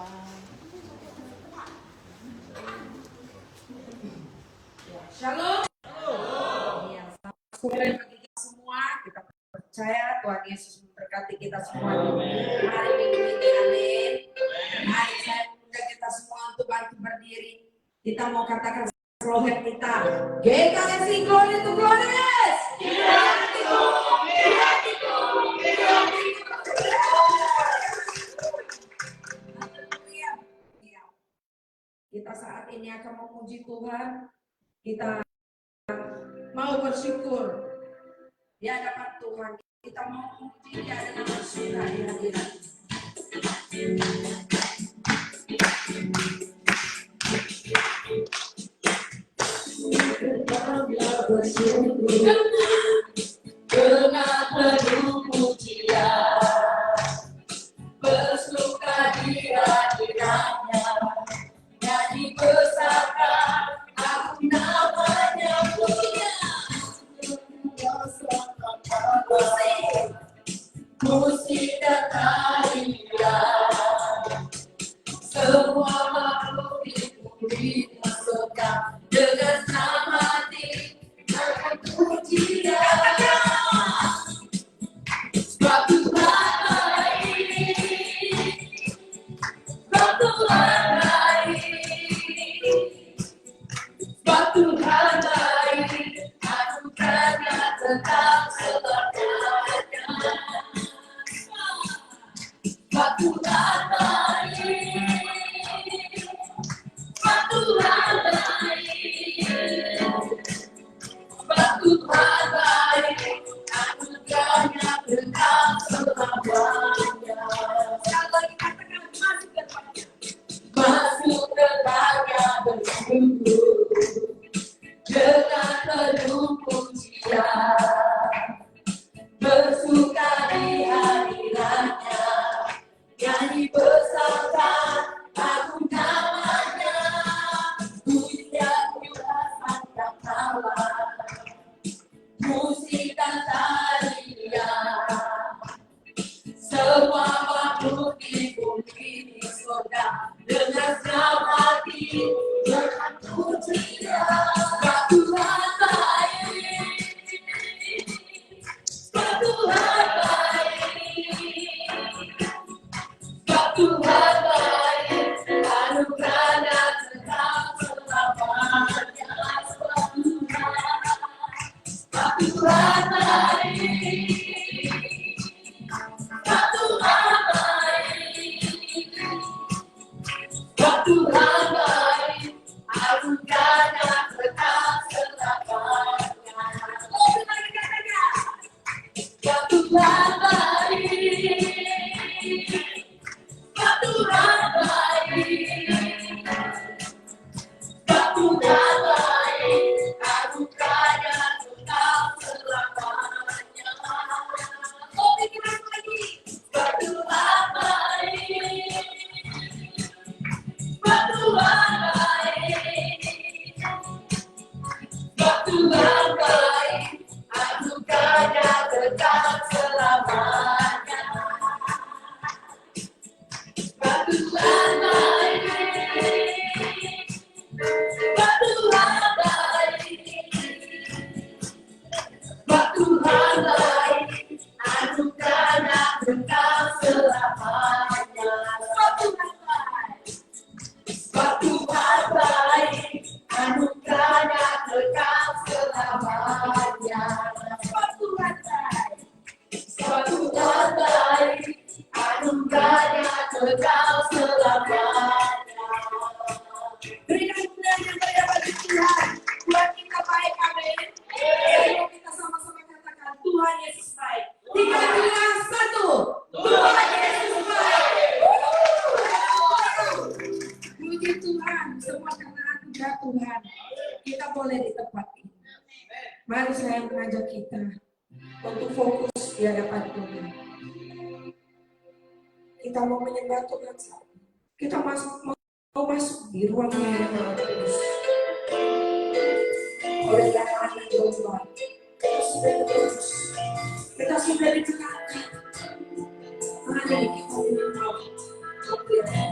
Shalom. Ya, sore bagi kita semua. Kita percaya Tuhan Yesus memberkati kita semua di hari Minggu ini. Amin. Mari saya mengundang kita semua untuk bantu berdiri. Kita mau katakan slogan kita. GKSI Glory to Glorious. Kita saat ini akan memuji Tuhan. Kita mau bersyukur di hadapan Tuhan. Kita mau memuji Dia dengan bersyukur di hadirat. Dengan penuh pujian, bersuka di hadiratnya, nyanyi besarkan aku namanya punya. Musik dan tarian, semua makhluk dipuji masukkan dengan senang hati akan puji Dia. Sebab Tuhan baik, sebab Tuhan baik, sebab Tuhan baik, anugerahnya tetap selamanya. Sebab Tuhan baik, sebab Tuhan baik, sebab Tuhan baik, anugerahnya tetap selamanya. Sekali lagi katakan masuk deranya bersyukur dengan penuh pujian, bersuka di hadiratnya, nyanyi besarkan agung namanya, pujian juga setiap malam, musik dan tarian, semua makhluk di bumi di surga dengan senang hati akan puji Dia. Sebab Tuhan baik, sebab Tuhan baik, sebab Tuhan baik, anugerahnya tetap selamanya. Sebab Tuhan baik, sebab Tuhan baik, sebab Tuhan baik, anugerahnya tetap selamanya. Sebab Tuhan baik, sebab Tuhan baik, sebab Tuhan baik, anugerahnya tetap selamanya. Oh, bikin aku lagi. Sebab Tuhan baik, sebab Tuhan baik, sebab Tuhan baik, anugerahnya tetap selamanya. Sebab Tuhan baik, sebab Tuhan baik, sebab Tuhan baik, anugerahnya tetap selamanya. Sebab Tuhan baik, anugerahnya tetap selamanya. Sebab Tuhan baik, sebab Tuhan baik, anugerahnya tetap selamanya. Berikan kemuliaan yang meriah bagi Tuhan. Tuhan kita baik, amin. Ayo kita sama-sama katakan Tuhan Yesus baik. 3, 2, 1. Tuhan Yesus baik. Puji Tuhan, semua karena anugerah Tuhan. Kita boleh di tempat ini. Mari saya mengajak kita untuk fokus di hadapan Tuhan. Kita mau menyembah Tuhan saat ini. Kita mau masuk di ruang yang Maha Kudus. Oleh karena Tuhan, kita sudah dikatakan. Hanya kita menyembah Tuhan.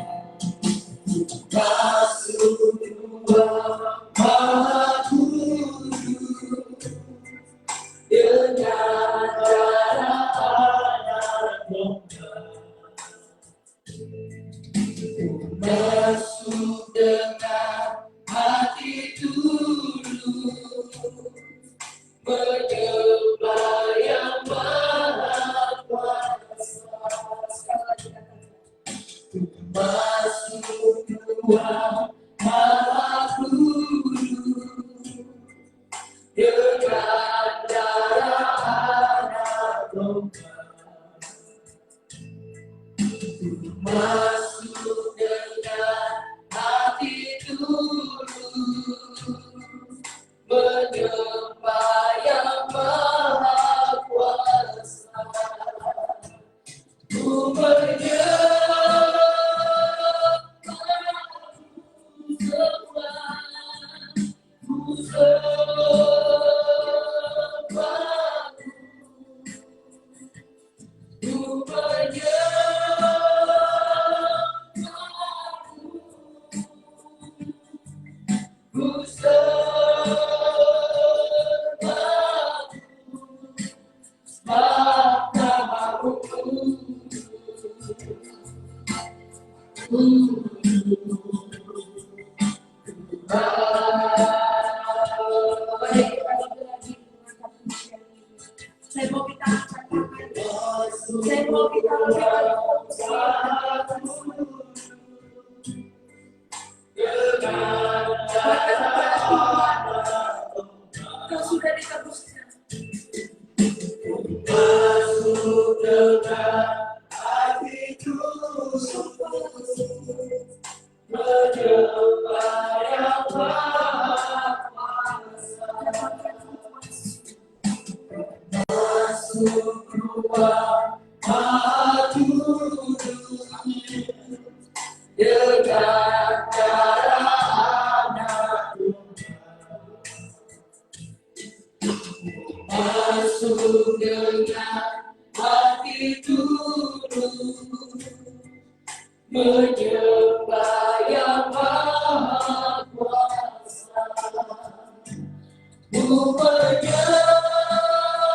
Tuhan Maha Kudus dengan darah anak domba. Ku masuk dengan hati tulus menyembah yang Maha Kuasa. Ku menyembah ku sembah, ku menyembah, ku sembah, sebab namamu Saya mau kita angkat tangan. Saya mau kita angkat Kau sudah ditebuskan. masuk dengan hati tulus menyembah yang Maha Kuasa. Masuk ruang Maha Kudus dengan darah anak domba. Masuk dengan hati tulus menyembah yang Maha Kuasa. Ku menyembah, ku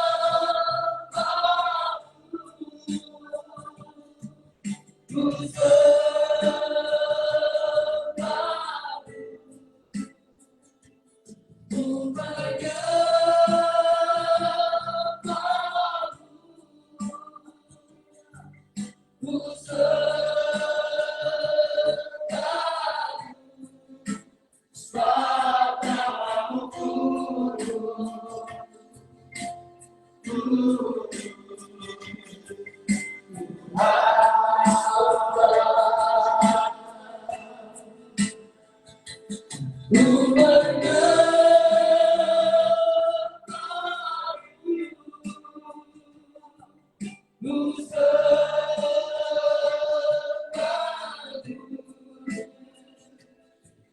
sembah,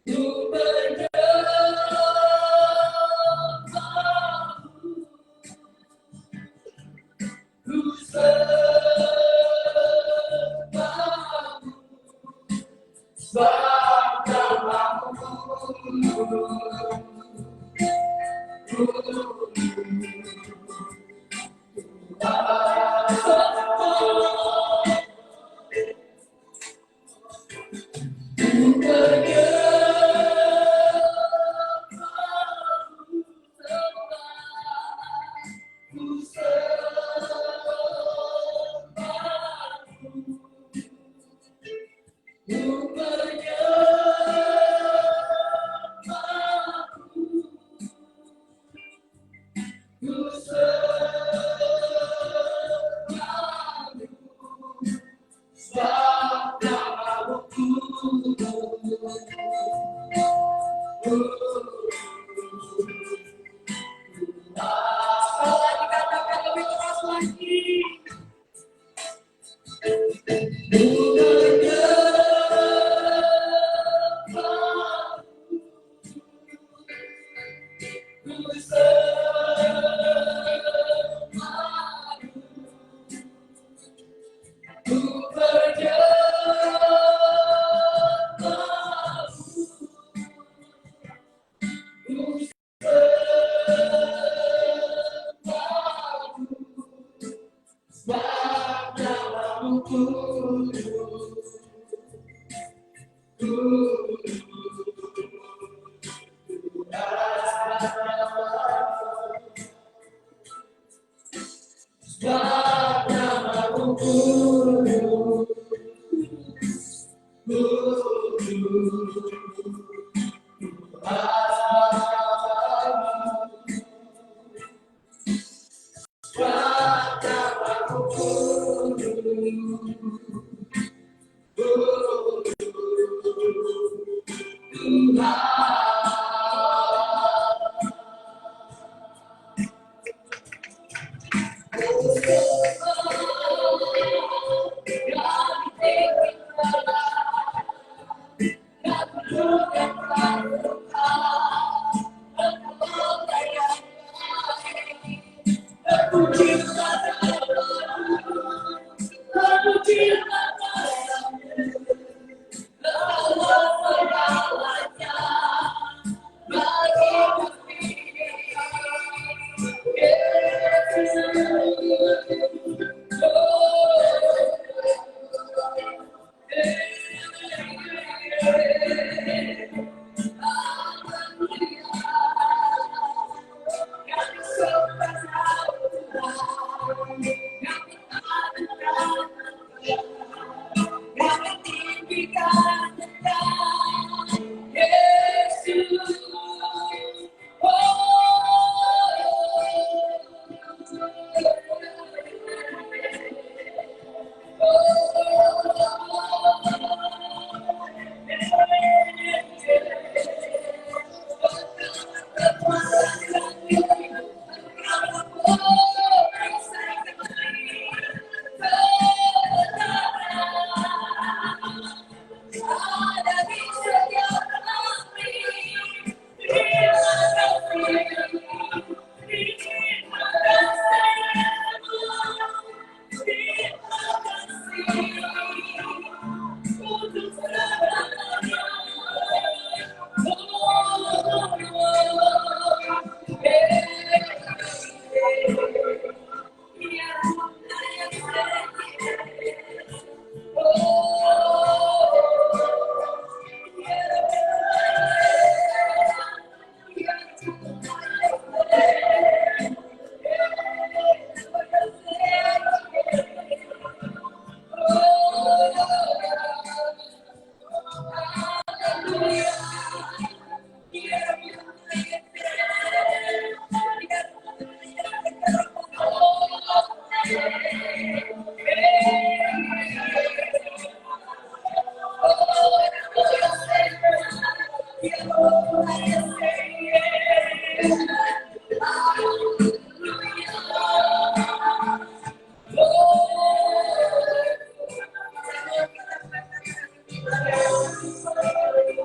ku menyembah, ku sembah, sebab namamu kudus. Kalau dikatakan lebih keras lagi.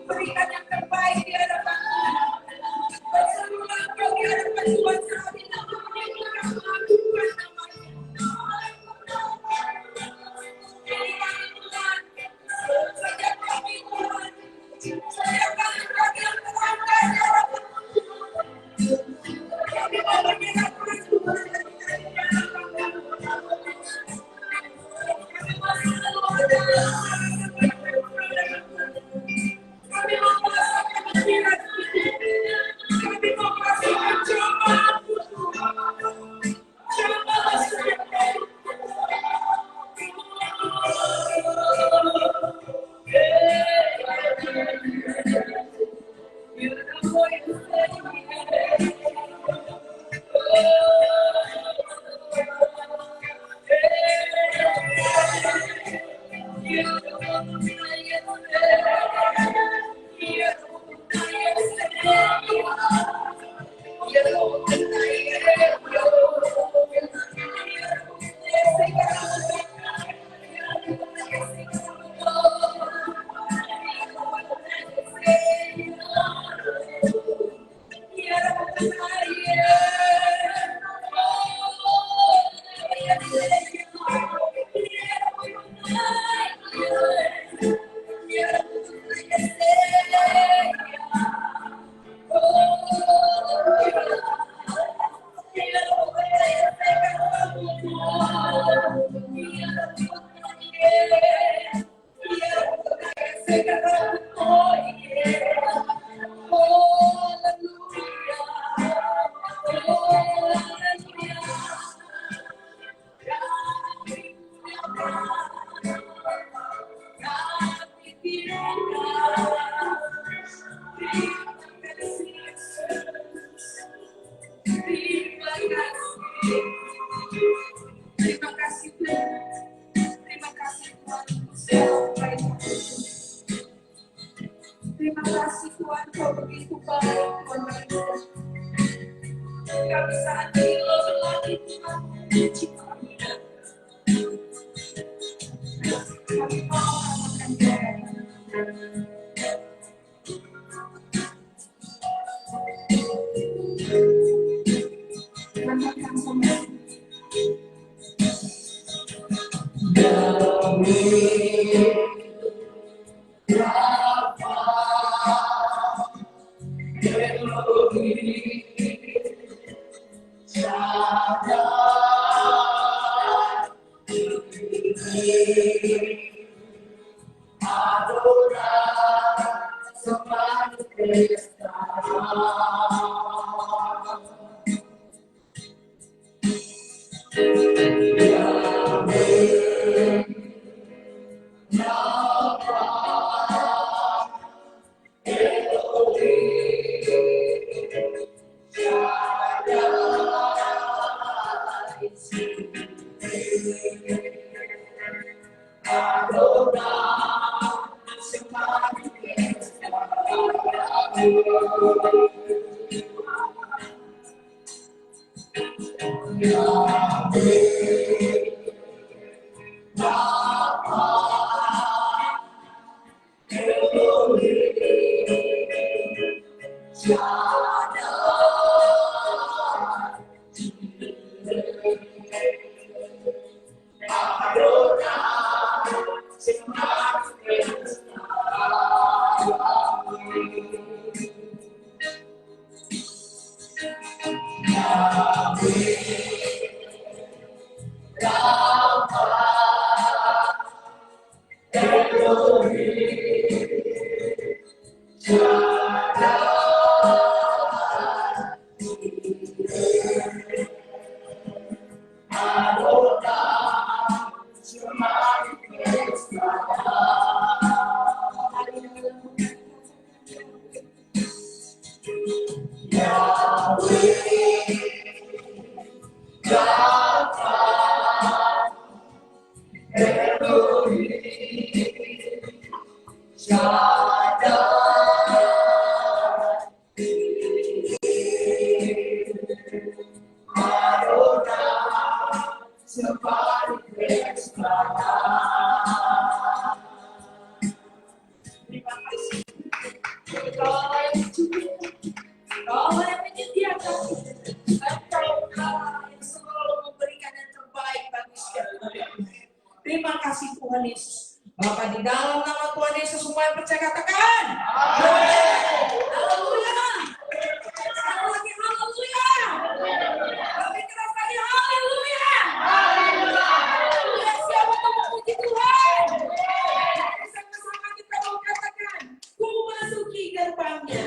Berikan yang terbaik di hadapan berserulah kau di hadapan Tuhan kami. Kalau yang menyediakan, Engkau Allah yang selalu memberikan yang terbaik bagi setiap kami. Terima kasih Tuhan Yesus. Bapa, di dalam nama Tuhan Yesus semua yang percaya katakan. Haleluya. Sekali lagi haleluya. Lebih keras lagi haleluya. Siapa yang memuji Tuhan? Sama-sama kita mau katakan, ku masuki gerbangnya.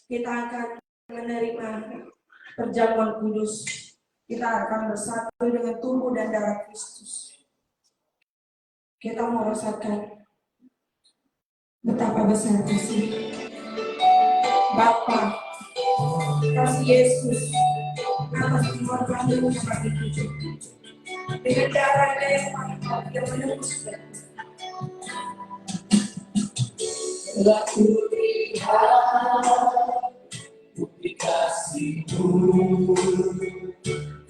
Kita akan menerima perjamuan kudus. Kita akan bersatu dengan tubuh dan darah Kristus. Kita mau rasakan betapa besar kasih Bapa, kasih Yesus atas pengorbanan yang kami tuju. Dengan darah yang paling yang menembus. Laku lihat bukti kasih-Mu,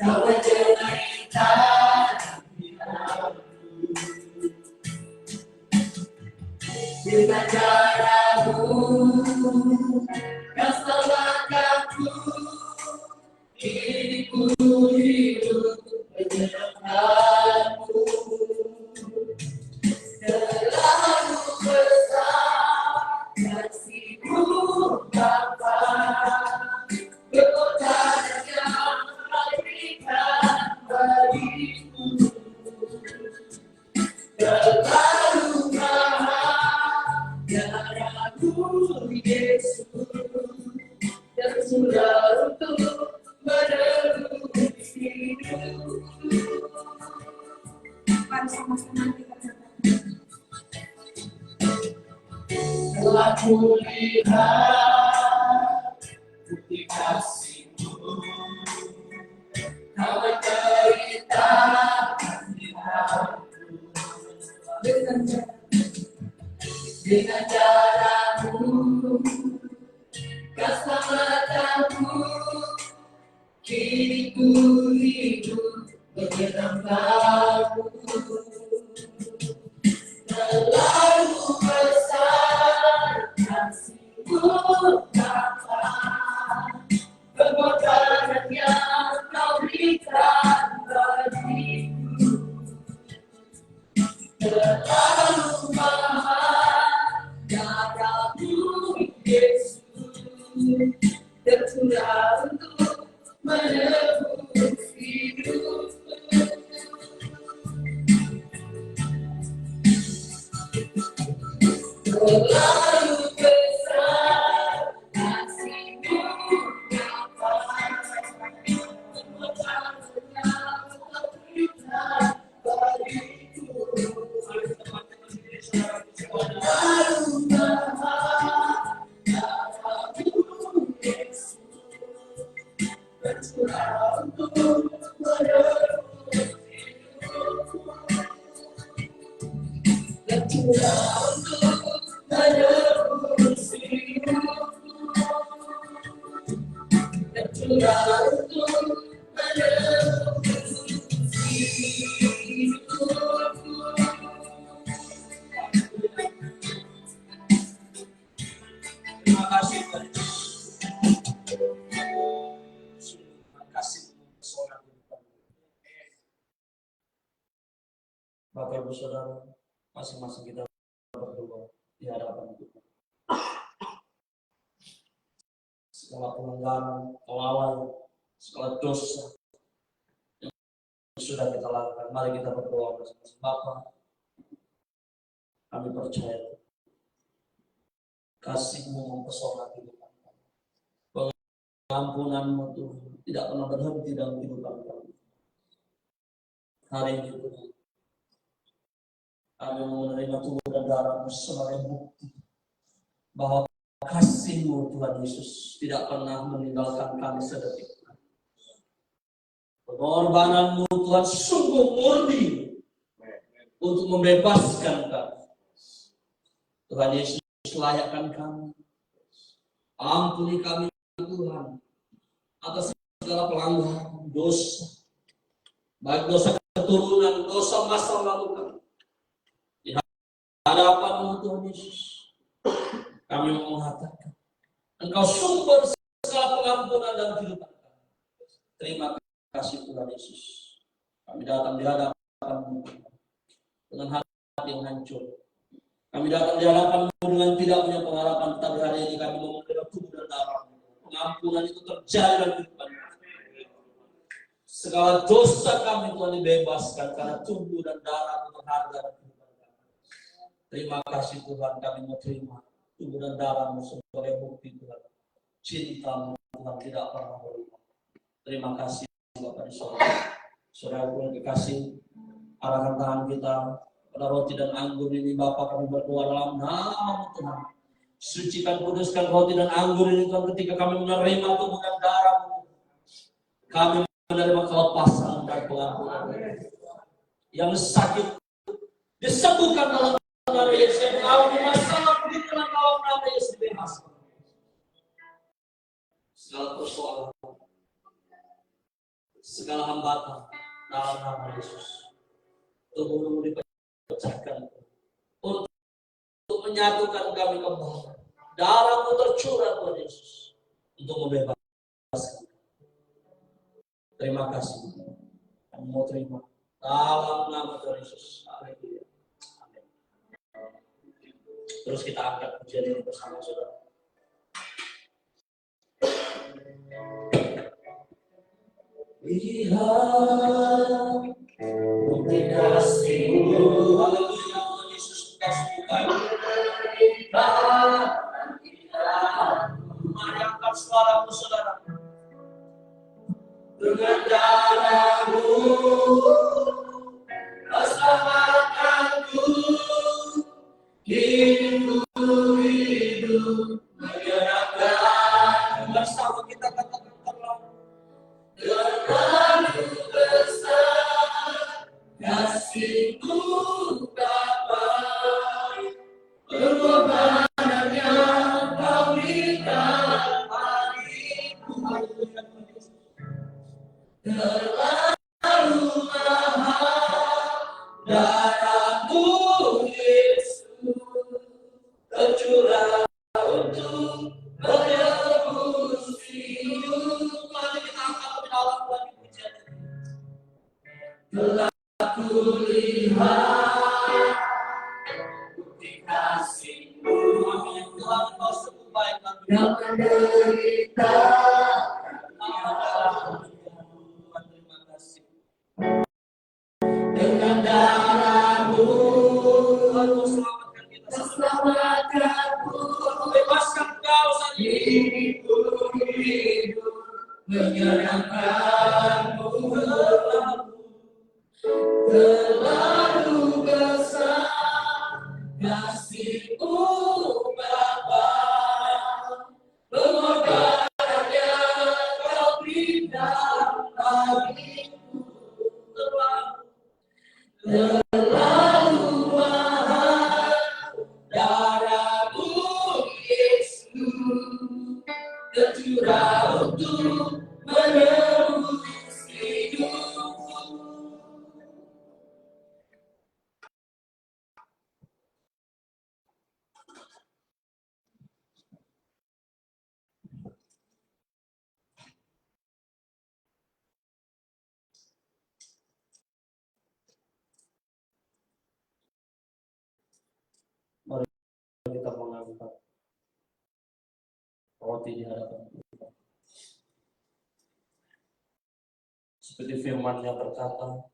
tak mencerita dengan darahmu, kau selamatkanku, hidupku hidup menyerahkanmu. Terlalu besar kasih-Mu Bapa, kebenaran yang Kau berikan bagiku. Terlalu mahal darah-Mu Yesus, tercurah untuk menebus hidupku. Mari sama-sama kita katakan. Telah kulihat bukti kasih-Mu, Kau menceritakan hidupku dengan darah-Mu, Kau selamatkanku, kini ku hidup menyerahkanmu. Terlalu besar kasih-Mu Bapa, kebenaran yang Kau berikan bagiku. Terlalu mahal darah-Mu Yesus, tercurah untuk menebus hidupku. Terlalu besar kasih-Mu Bapa, kebenaran yang Kau berikan bagiku. Terlalu mahal darah-Mu Yesus, tercurah untuk menebus hidupku. Tercurah untuk menebus hidupku. Tercurah untuk menebus hidupku. Terima kasih Tuhan Yesus. Terima kasih untuk seorang Tuhan. Bapak Ibu Saudara, masing-masing kita berdoa di hadapan Tuhan. Segala pelanggaran, kelalaian, segala dosa yang sudah kita lakukan, mari kita berdoa bersama-sama. Bapa, kami percaya kasih-Mu mempesona kehidupan kami. Pengampunan-Mu Tuhan tidak pernah berhenti dalam kehidupan kami. Hari ini Tuhan, kami menerima tubuh dan darah-Mu sebagai bukti bahwa kasih-Mu Tuhan Yesus tidak pernah meninggalkan kami sedetik. Pengorbanan-Mu Tuhan sungguh murni untuk membebaskan kami. Tuhan Yesus layakkan kami. Ampuni kami Tuhan atas segala pelanggaran, dosa, baik dosa keturunan, dosa masa lalu kami. Di hadapan-Mu Tuhan Yesus, kami mau mengatakan Engkau sumber segala pengampunan dalam kehidupan kami. Terima kasih Tuhan Yesus. Kami datang di hadapan-Mu dengan hati yang hancur. Kami datang di hadapan-Mu dengan tidak punya pengharapan, tetapi hari ini kami mau menerima tubuh dan darah-Mu. Pengampunan itu terjadi dalam kehidupan kami. Segala dosa kami Tuhan dibebaskan karena tubuh dan darah-Mu berharga dalam kehidupan kami. Terima kasih Tuhan, kami mau terima tubuh dan darah-Mu sebagai bukti Tuhan. Cinta-Mu Tuhan tidak pernah berubah. Terima kasih Bapak di sorga. Saudara Tuhan dikasih, arahkan tangan kita pada roti dan anggur ini. Bapa, kami berdoa dalam nama Tuhan. Sucikan, kuduskan roti dan anggur ini Tuhan. Ketika kami menerima tubuh dan darah-Mu, kami menerima kelepasan dan pengampunan. Yang sakit disembuhkan dalam nama Yesus. Yang mengalami masalah di dalam nama Yesus dibebaskan. Segala persoalan, segala hambatan dalam nama Yesus. Tubuh-Mu dipecahkan untuk menyatukan kami kembali. Darah-Mu tercurah Tuhan Yesus untuk membebaskan. Terima kasih. Kami mau terima dalam nama Tuhan Yesus. Haleluya. Amin. Terus kita angkat pujian ini bersama saudara. Lihat bukti kasih-Mu. Haleluya. Tuhan Yesus kasih-Mu. Mari angkat suaramu saudara. Dengan darah-Mu bersamakanku, hidupku hidup menyerahkan. Bersama kita katakan terlalu besar kasih-Mu Bapa, pengorbanan yang Kau berikan padaku. Terlalu mahal darah-Mu Yesus tercurah untuk menebus hidup. Mari kita angkat lebih dalam lagi pujian. Telah kulihat bukti kasih-Mu. Amin. Tuhan Kau sungguh baik yang menderita. Dengan darah-Mu selamatkan kita, selamatkanku, bebaskan Kau sendiri, hidup menyerahkan-Mu. Terlalu besar kasih-Mu Bapa, pengorbanan yang Kau berikan bagiku. Terlalu mahal darah-Mu Yesus tercurah untuk menebus hidupku. Mari kita mengangkat roti di hadapan Tuhan. Seperti firman yang berkata,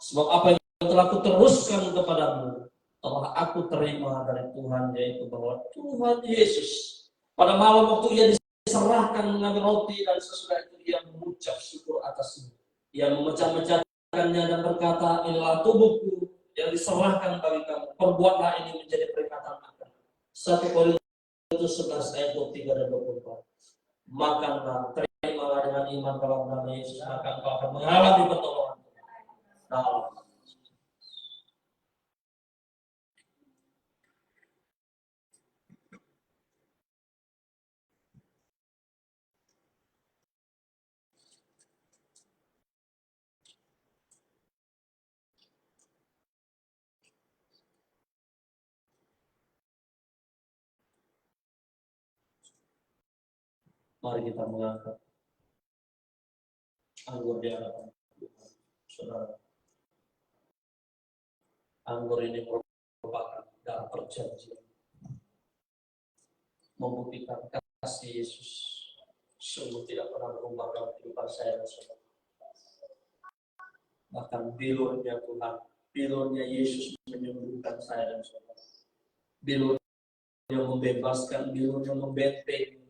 sebab apa yang telah kuteruskan kepadamu telah aku terima dari Tuhan, yaitu bahwa Tuhan Yesus pada malam waktu Ia diserahkan mengambil roti dan sesudah itu Ia mengucap syukur atasnya. Ia memecah-mecahkannya dan berkata, inilah tubuhku yang diserahkan bagi kamu. Perbuatlah ini menjadi peringatan akan. 1 Korintus 11 ayat 23 dan 24. Makanlah, terimalah dengan iman dalam nama Yesus, maka engkau akan mengalami pertolongan. Dalam mari kita mengangkat anggur di hadapan Tuhan. Saudara, anggur ini merupakan darah perjanjian, membuktikan kasih Yesus sungguh tidak pernah berubah dalam kehidupan saya dan saudara. Bahkan bilurnya Tuhan, bilurnya Yesus menyembuhkan saya dan saudara. Bilurnya membebaskan, bilurnya membentengi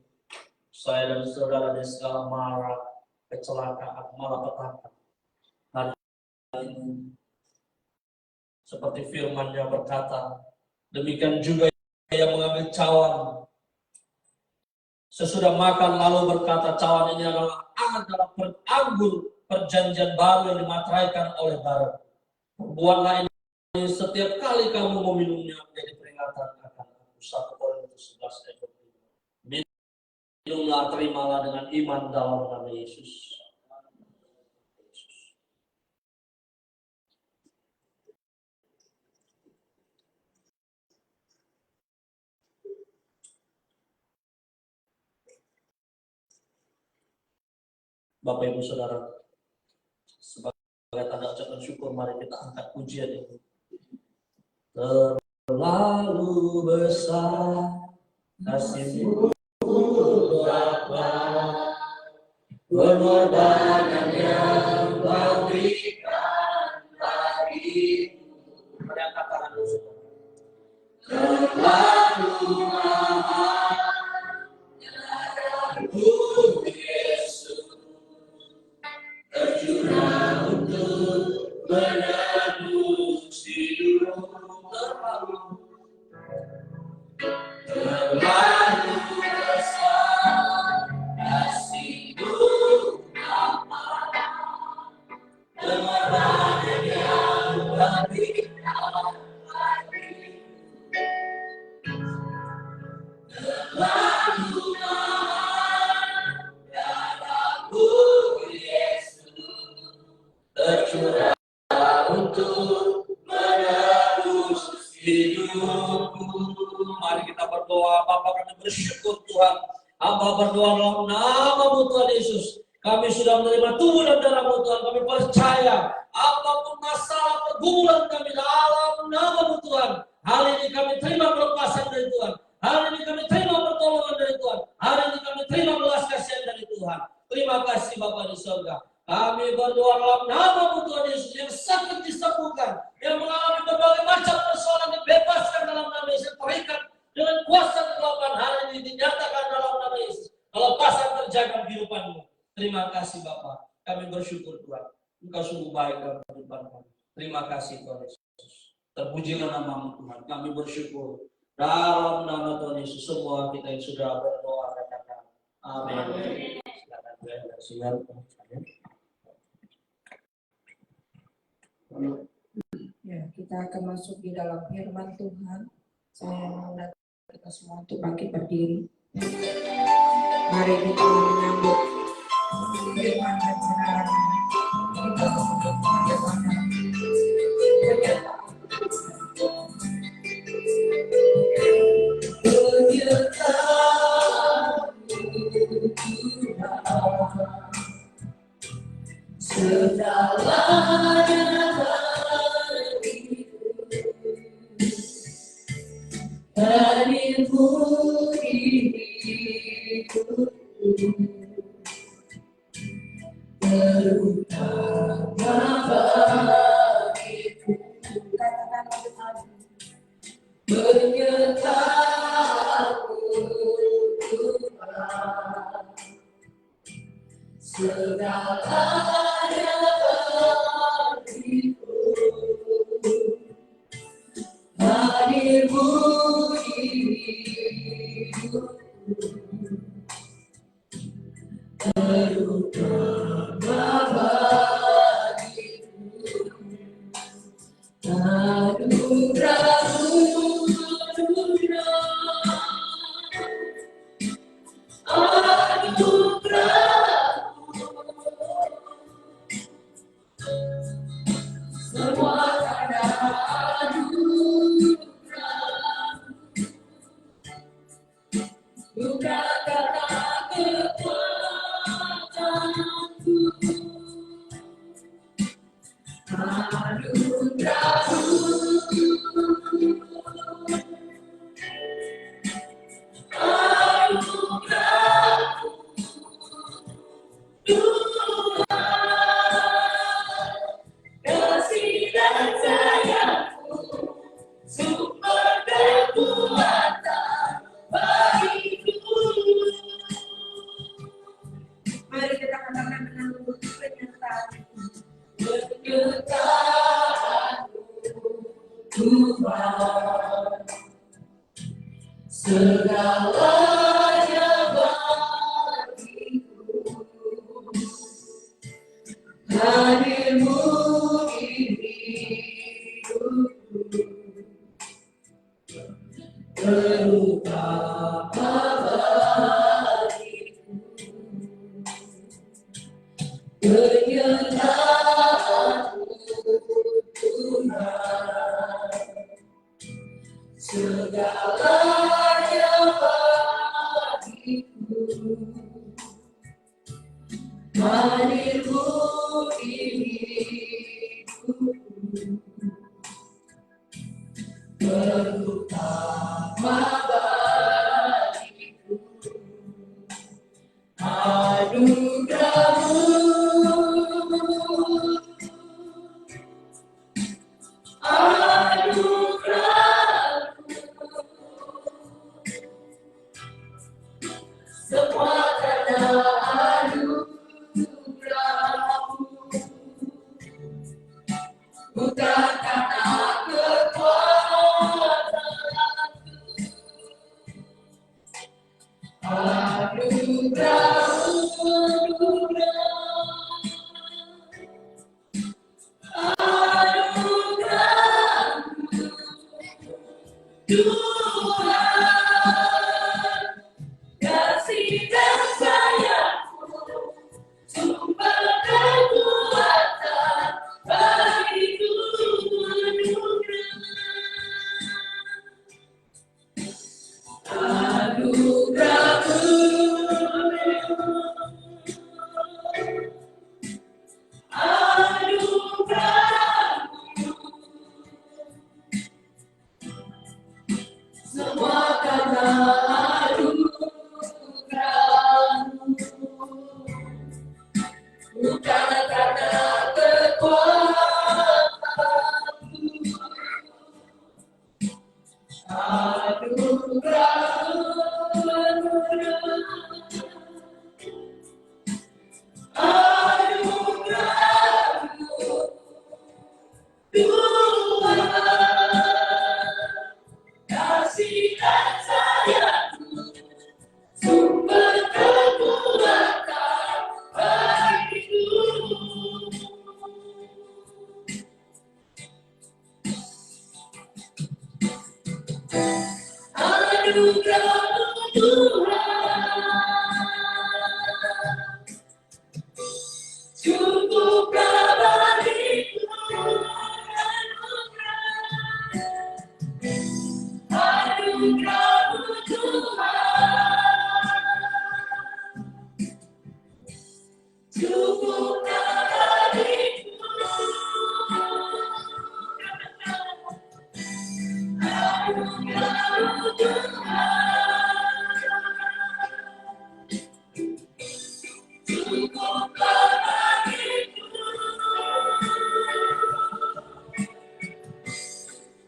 saya dan saudara dari segala mara, kecelakaan, malapetaka. Hari ini, seperti firman-Nya berkata, demikian juga yang mengambil cawan. Sesudah makan lalu berkata, cawan ini adalah anggur perjanjian baru yang dimateraikan oleh darah. Perbuatlah ini setiap kali kamu meminumnya menjadi peringatan akan aku. 1 Korintus 11 ayat 25. Minumlah, terimalah dengan iman dalam nama Yesus. Bapak Ibu Saudara, sebagai tanda ucapan syukur, mari kita angkat pujian ini. Terlalu besar kasih-Mu Bapa, pengorbanan yang Kau berikan bagiku. Mari angkat tangan dulu. Terlalu mahal darah-Mu Yesus, tercurah untuk menebus hidupku. Terlalu besar kasih-Mu Bapa, pengorbanan yang Kau berikan bagiku. Terlalu mahal darah-Mu Yesus, tercurah untuk menebus hidupku. Mari kita berdoa. Bapa, kami bersyukur Tuhan. Hamba berdoa dalam nama-Mu Tuhan Yesus. Kami sudah menerima tubuh dan darah-Mu Tuhan. Kami percaya apapun masalah pergumulan kami dalam nama-Mu Tuhan. Hari ini kami terima pelepasan dari Tuhan. Hari ini kami terima pertolongan dari Tuhan. Hari ini kami terima belas kasihan dari Tuhan. Terima kasih Bapa di surga. Kami berdoa dalam nama-Mu Tuhan Yesus, yang sakit disembuhkan, yang mengalami berbagai macam persoalan dibebaskan dalam nama Yesus, terikat dengan kuasa kegelapan hari ini dinyatakan dalam nama Yesus. Kelepasan terjadi dalam kehidupan-Mu. Terima kasih Bapa. Kami bersyukur Tuhan. Engkau sungguh baik dalam kehidupan kami. Terima kasih Tuhan Yesus. Terpujilah nama-Mu Tuhan. Kami bersyukur. Dalam nama Tuhan Yesus, semua kita yang sudah berdoa katakan amin. Silakan Ya, kita akan masuk di dalam firman Tuhan. Saya mengundang kita semua untuk bangkit berdiri. Mari kita menyambut firman dan kebenaran. Kita untuk bagaimana segalanya hadirmu di hidupku, terutama bagiku, menyertamu Tuhan, segalanya bagiku, hadirmu di hidupku, terutama bagiku, anugerah-Mu semua karena anugerah, bukan karena kekuatanku. Kasih dan sayangmu, sumber kekuatan bagiku. mari kita katakan dengan lembut pernyataan. Penyertaan-Mu Tuhan, segalanya bagiku, hadirmu di hidupku, terutama bagiku, penyertaan-Mu Tuhan, segalanya bagiku, hadirmu di hidupku, terutama bagiku. Anugerahmu, semua karena anugerahmu, bukan karena kekuatanku. Anugerahmu, Tuhan, kasih dan sayangmu, sumber kekuatan bagiku. Anugerahmu, semua karena anugerahmu, bukan karena kekuatanku. Anugerahmu, Tuhan, kasih dan sayangmu, sumber kekuatan bagiku. Anugerahmu, Tuhan, cukuplah bagiku. Anugerahmu, Tuhan, cukuplah bagiku.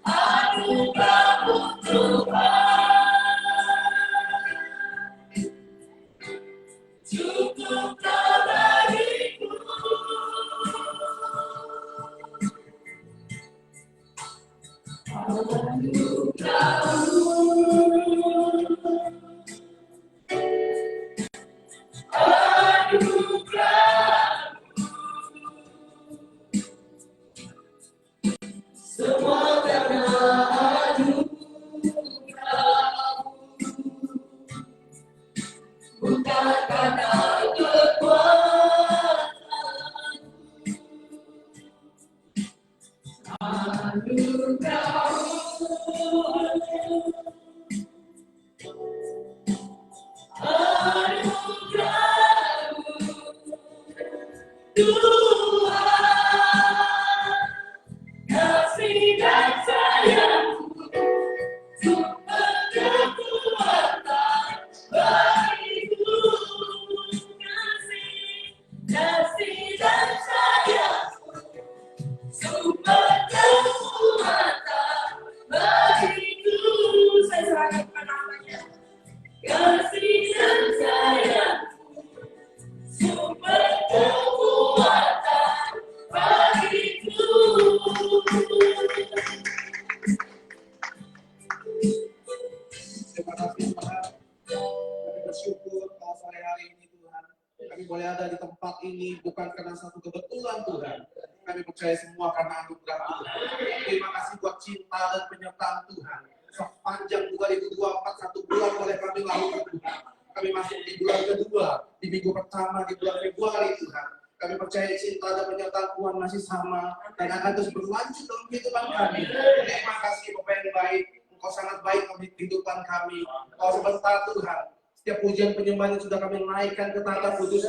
Anugerahmu, Tuhan, cukuplah bagiku. Anugerahmu, Tuhan, cukuplah bagiku. Semua karena anugerahmu, bukan karena kekuatanku. Tuhan, kasih dan sayangmu, sumber kekuatan bagiku. Kasih dan sayangmu, sumber kekuatan bagiku. Saya serahkan kepada namanya. Kasih dan sayangmu, sumber kekuatan bagiku. Terima kasih Tuhan. Kami bersyukur bahwa sore hari ini Tuhan, kami boleh ada di tempat ini bukan karena satu kebetulan Tuhan. Kami percaya semua karena anugerah Tuhan. Terima kasih buat cinta dan penyertaan Tuhan. Sepanjang 2024 satu bulan boleh kami lakukan Tuhan. Kami masuk di bulan kedua, di minggu pertama di bulan Februari Tuhan. Kami percaya cinta dan penyertaan Tuhan masih sama dan akan terus berlanjut dalam kehidupan kami. Terima kasih Bapak yang baik. Engkau sangat baik dalam kehidupan kami. Engkau sebentar Tuhan. Setiap pujian penyembahan yang sudah kami naikkan ke tahta kudus,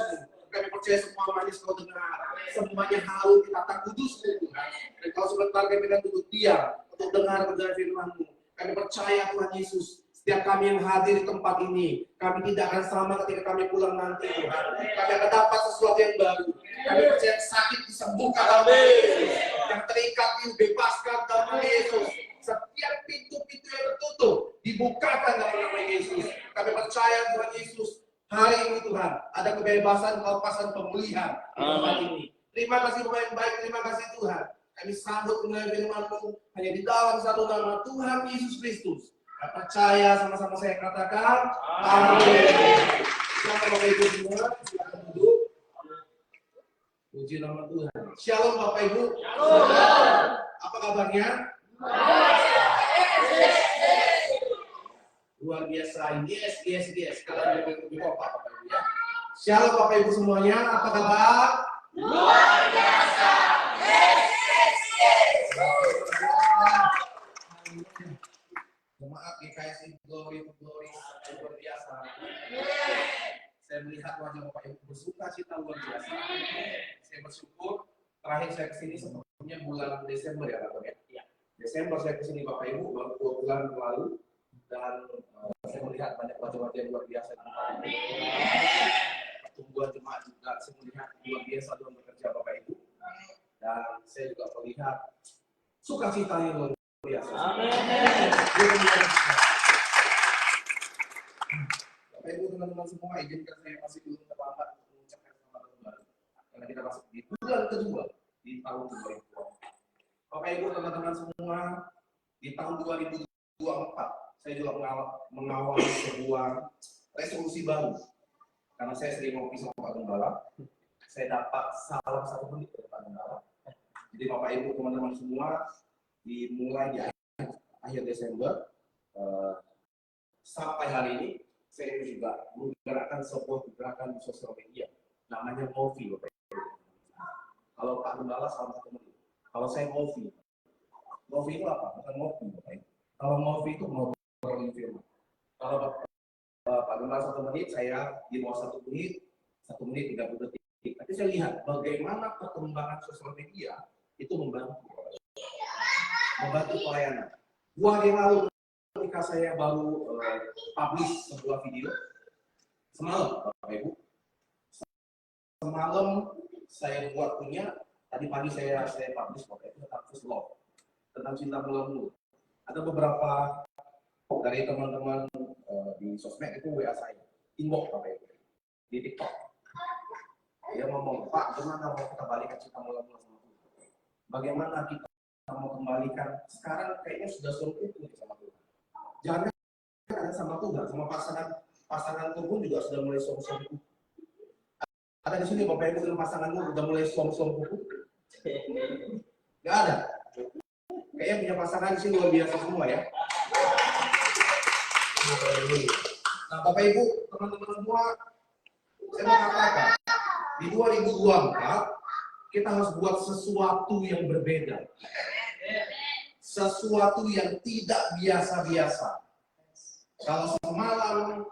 Kami percaya semua manis kau dengar. Semuanya halu kita tak kudus Tuhan. Dan kau sebentar kami akan duduk diam untuk dengar kebenaran firman-Mu. Kami percaya Tuhan Yesus, setiap kami yang hadir di tempat ini, kami tidak akan sama ketika kami pulang nanti Tuhan. Kami akan dapat sesuatu yang baru. Kami percaya sakit disembuhkan dalam nama Yesus. Yang terikat dibebaskan dalam nama Yesus. Setiap pintu-pintu yang tertutup dibukakan dalam nama Yesus. Kami percaya Tuhan Yesus, hari ini Tuhan ada kebebasan, kelepasan, pemulihan di tempat ini. Terima kasih Bapak yang baik, terima kasih Tuhan. Kami sambut dengan firman-Mu hanya di dalam satu nama Tuhan Yesus Kristus. Kami percaya sama-sama saya katakan amin. Silakan Bapak Ibu semua, silakan duduk. Puji nama Tuhan. Shalom Bapak Ibu. Shalom. Apa kabarnya? Luar biasa. Yes. Kalian lebih kompak Bapak Ibu ya. Shalom Bapak Ibu semuanya. Apa kabar? Luar biasa. Jemaat GKSI Glory to Glory luar biasa. Saya melihat wajah Bapak Ibu bersuka cita luar biasa. Saya bersyukur terakhir saya kesini sebelumnya bulan Desember ya Bapak ya. Desember saya kesini Bapak Ibu baru 2 bulan lalu dan saya melihat banyak wajah-wajah yang luar biasa. Pertumbuhan jemaat juga saya melihat luar biasa dalam bekerja Bapak Ibu. Dan saya juga melihat sukacita yang luar biasa. Amin. Bapak Ibu teman-teman semua, izinkan saya masih belum terlambat untuk mengucapkan selamat tahun baru. Karena kita masuk di bulan kedua di tahun 2024. Bapak Ibu teman-teman semua, di tahun 2024 saya juga mengawal sebuah resolusi baru. Karena saya sering ngopi sama Pak Gembala, saya dapat salam 1 menit dari Pak Gembala. Jadi Bapak Ibu teman-teman semua, dimulai di akhir Desember sampai hari ini saya juga menggerakkan sebuah gerakan di sosial media namanya Movi Bapak Ibu. Kalau Pak Gembala salah 1 menit. Kalau saya Movi itu apa? Bukan Movi Bapak Ibu. Kalau Movi itu ngobrolin firman. Kalau Pak Gembala 1 menit, saya di bawah 1 menit, 1 menit 30 detik. Tapi saya lihat bagaimana perkembangan sosial media itu membantu pelayanan. 2 hari yang lalu ketika saya baru publish sebuah video semalam Bapak Ibu, semalam saya punya, tadi pagi saya publish Bapak Ibu tentang first love, tentang cinta mula-mula. Ada beberapa dari teman-teman di sosmed itu WA saya, inbox Bapak Ibu di TikTok. Dia ngomong, Pak, gimana mau kita balikan cinta mula-mula sama Tuhan? Bagaimana kita mau kembalikan? Sekarang kayaknya sudah suruh itu sama Tuhan. Jangan ada sama Tuhan, sama pasangan pun juga sudah mulai som-som kuku. Ada di sini Bapak Ibu dengan pasanganmu sudah mulai som-som kuku? Nggak ada. Kayaknya punya pasangan di sini luar biasa semua ya. Nah Bapak Ibu, teman-teman semua, saya mau katakan di 2024 kita harus buat sesuatu yang berbeda. Sesuatu yang tidak biasa-biasa. Kalau semalam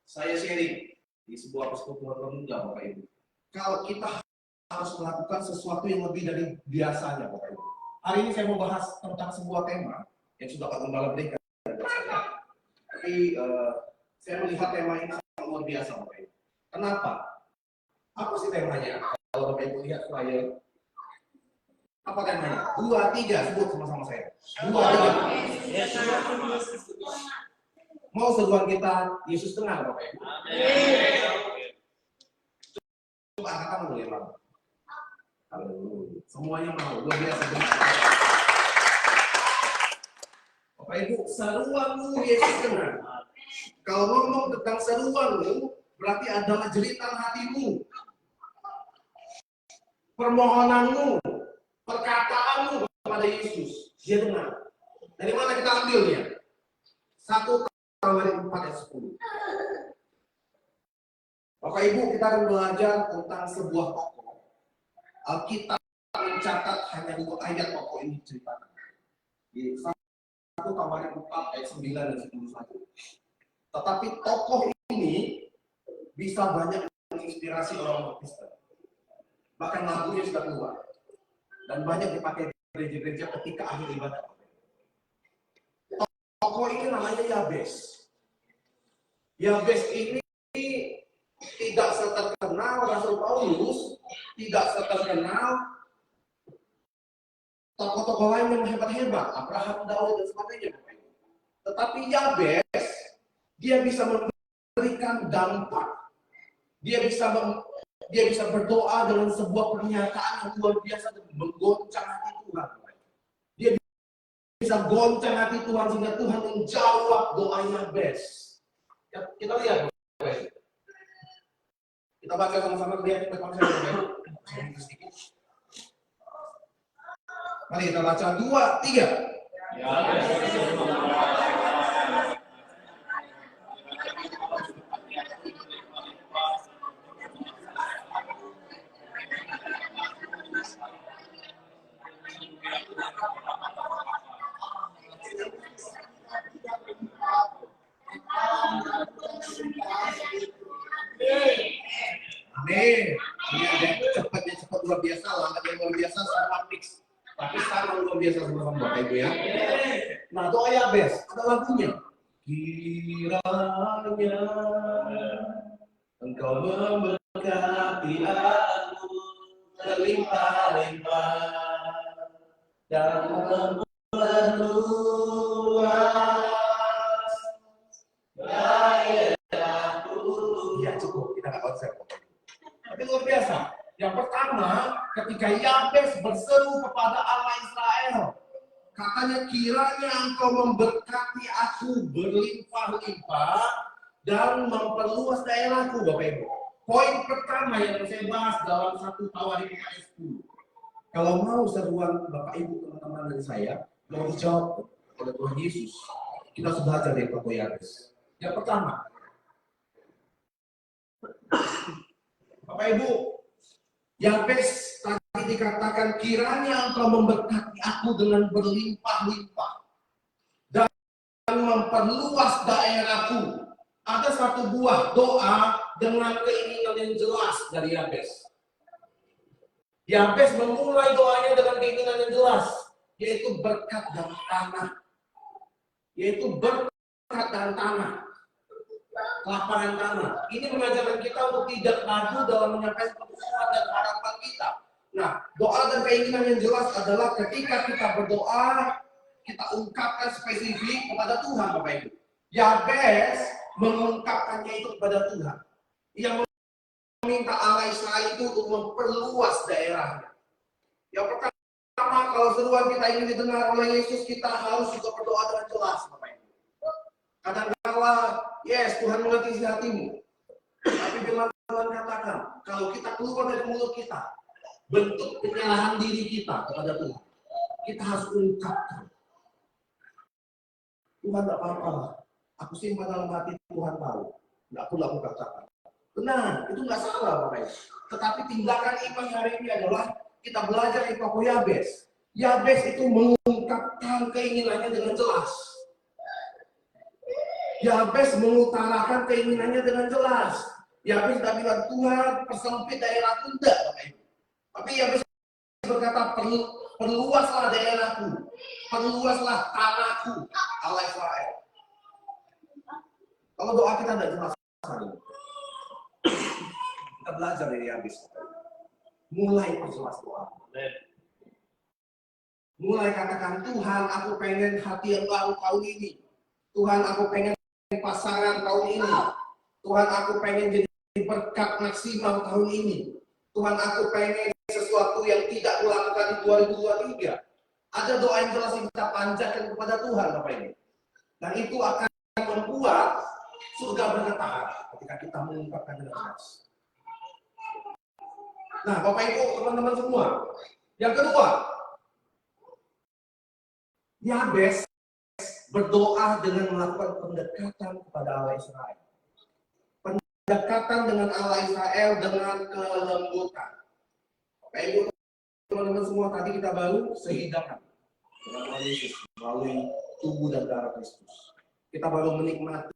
saya sharing di sebuah persekutuan pemuda Bapak Ibu. Kalau kita harus melakukan sesuatu yang lebih dari biasanya Bapak Ibu. Hari ini saya mau bahas tentang sebuah tema yang sudah Pak Gembala berikan kepada saya. Tapi saya melihat tema ini sangat luar biasa Bapak Ibu. Kenapa? Apa sih temanya? Kalau Bapak Ibu lihat flyer, apa temanya? 2, 3, sebut sama-sama saya. 2, 3. Mau seruan kita Yesus dengar Bapak Ibu? Coba angkat tangan boleh Bang. Haleluya. Semuanya mau, luar biasa dengar. Bapak Ibu, seruanmu Yesus dengar. Kalau ngomong tentang seruanmu, berarti adalah jeritan hatimu, permohonanmu, perkataanmu kepada Yesus. Dia dengar. Dari mana kita ambilnya? 1 Tawarin 4 ayat 10. Bapak Ibu, kita akan belajar tentang sebuah tokoh. Alkitab mencatat hanya 2 ayat tokoh ini diceritakan. Di 1 Tawarin 4 ayat 9 dan 10 saja. Tetapi tokoh ini bisa banyak menginspirasi orang Kristen. Bahkan lagunya sudah keluar. Dan banyak dipakai gereja-gereja ketika akhir ibadah. Tokoh ini namanya Yabes. Yabes ini tidak seterkenal Rasul Paulus, tidak seterkenal tokoh-tokoh lain yang hebat-hebat, Abraham, Daud, dan sebagainya. Tetapi Yabes, dia bisa memberikan dampak. Dia bisa berdoa dengan sebuah pernyataan yang luar biasa dan menggoncang hati Tuhan. Dia bisa goncang hati Tuhan sehingga Tuhan menjawab doa Yabes. Kita lihat. Kita baca sama-sama, lihat depan saya sedikit. Mari kita baca 2, 3. Amin. Ini ada cepat luar biasa, lambat yang luar biasa, semua mix. Tapi sama luar biasa sama Bapak Ibu ya. Nah, doa Yabes ada lagunya. Kiranya Engkau memberkati aku berlimpah-limpah dan memperluas daerahku. Ya cukup, kita nggak konsep. Tapi luar biasa. Yang pertama, ketika Yabes berseru kepada Allah Israel, katanya kiranya Engkau memberkati aku berlimpah-limpah dan memperluas daerahku, Bapak Ibu. Poin pertama yang saya bahas dalam 1 Tawarik ayat 10. Kalau mau seruan Bapak Ibu, teman-teman dan saya, mau dijawab oleh Tuhan Yesus, kita harus belajar dari tokoh Yabes. Yang pertama, Bapak Ibu, Yabes tadi dikatakan kiranya Engkau memberkati aku dengan berlimpah-limpah dan memperluas daerahku. Ada satu buah doa dengan keinginan yang jelas dari Yabes. Yabes memulai doanya dengan keinginan yang jelas, yaitu berkat dan tanah. Yaitu berkat dan tanah. Lapangan tanah. Ini mengajarkan kita untuk tidak ragu dalam menyampaikan kebutuhan dan harapan kita. Nah, doa dan keinginan yang jelas adalah ketika kita berdoa, kita ungkapkan spesifik kepada Tuhan, Bapak Ibu. Yabes mengungkapkannya itu kepada Tuhan. Ia meminta Allah Israel itu untuk memperluas daerahnya. Yang pertama, kalau seruan kita ingin didengar oleh Yesus, kita harus juga berdoa dengan jelas, Bapak Ibu. Kadang-kala, yes, Tuhan mengerti isi hatimu. Tapi firman Tuhan katakan, kalau kita keluar dari mulut kita, bentuk penyerahan diri kita kepada Tuhan, kita harus ungkapkan. Tuhan tidak apa-apa. Aku simpan dalam hati, Tuhan tahu. Tidak perlu aku katakan. Benar, itu nggak salah, Bapak Ibu. Tetapi tindakan iman hari ini adalah kita belajar dari tokoh Yabes. Yabes itu mengungkapkan keinginannya dengan jelas. Yabes mengutarakan keinginannya dengan jelas. Yabes tidak bilang, Tuhan persempit daerahku, tidak, Bapak Ibu. Tapi Yabes berkata, perluaslah daerahku, perluaslah tanahku, Allah Israel. Kalau doa kita tidak jelas, kita belajar dari Yabes. Mulai perjelas doa. Mulai katakan, Tuhan aku pengen hati yang baru tahun ini. Tuhan aku pengen pasangan tahun ini. Tuhan aku pengen jadi berkat maksimal tahun ini. Tuhan aku pengen sesuatu yang tidak kulakukan di 2023. Ada doa yang jelas yang kita panjatkan kepada Tuhan, Bapak Ibu. Dan itu akan membuat surga bergetar ketika kita mengungkapkan dengan jelas. Nah, Bapak Ibu, teman-teman semua. Yang kedua, Yabes berdoa dengan melakukan pendekatan kepada Allah Israel. Pendekatan dengan Allah Israel dengan kelembutan. Bapak Ibu, teman-teman semua, tadi kita baru sehidangan dengan Tuhan Yesus melalui tubuh dan darah Kristus. Kita baru menikmati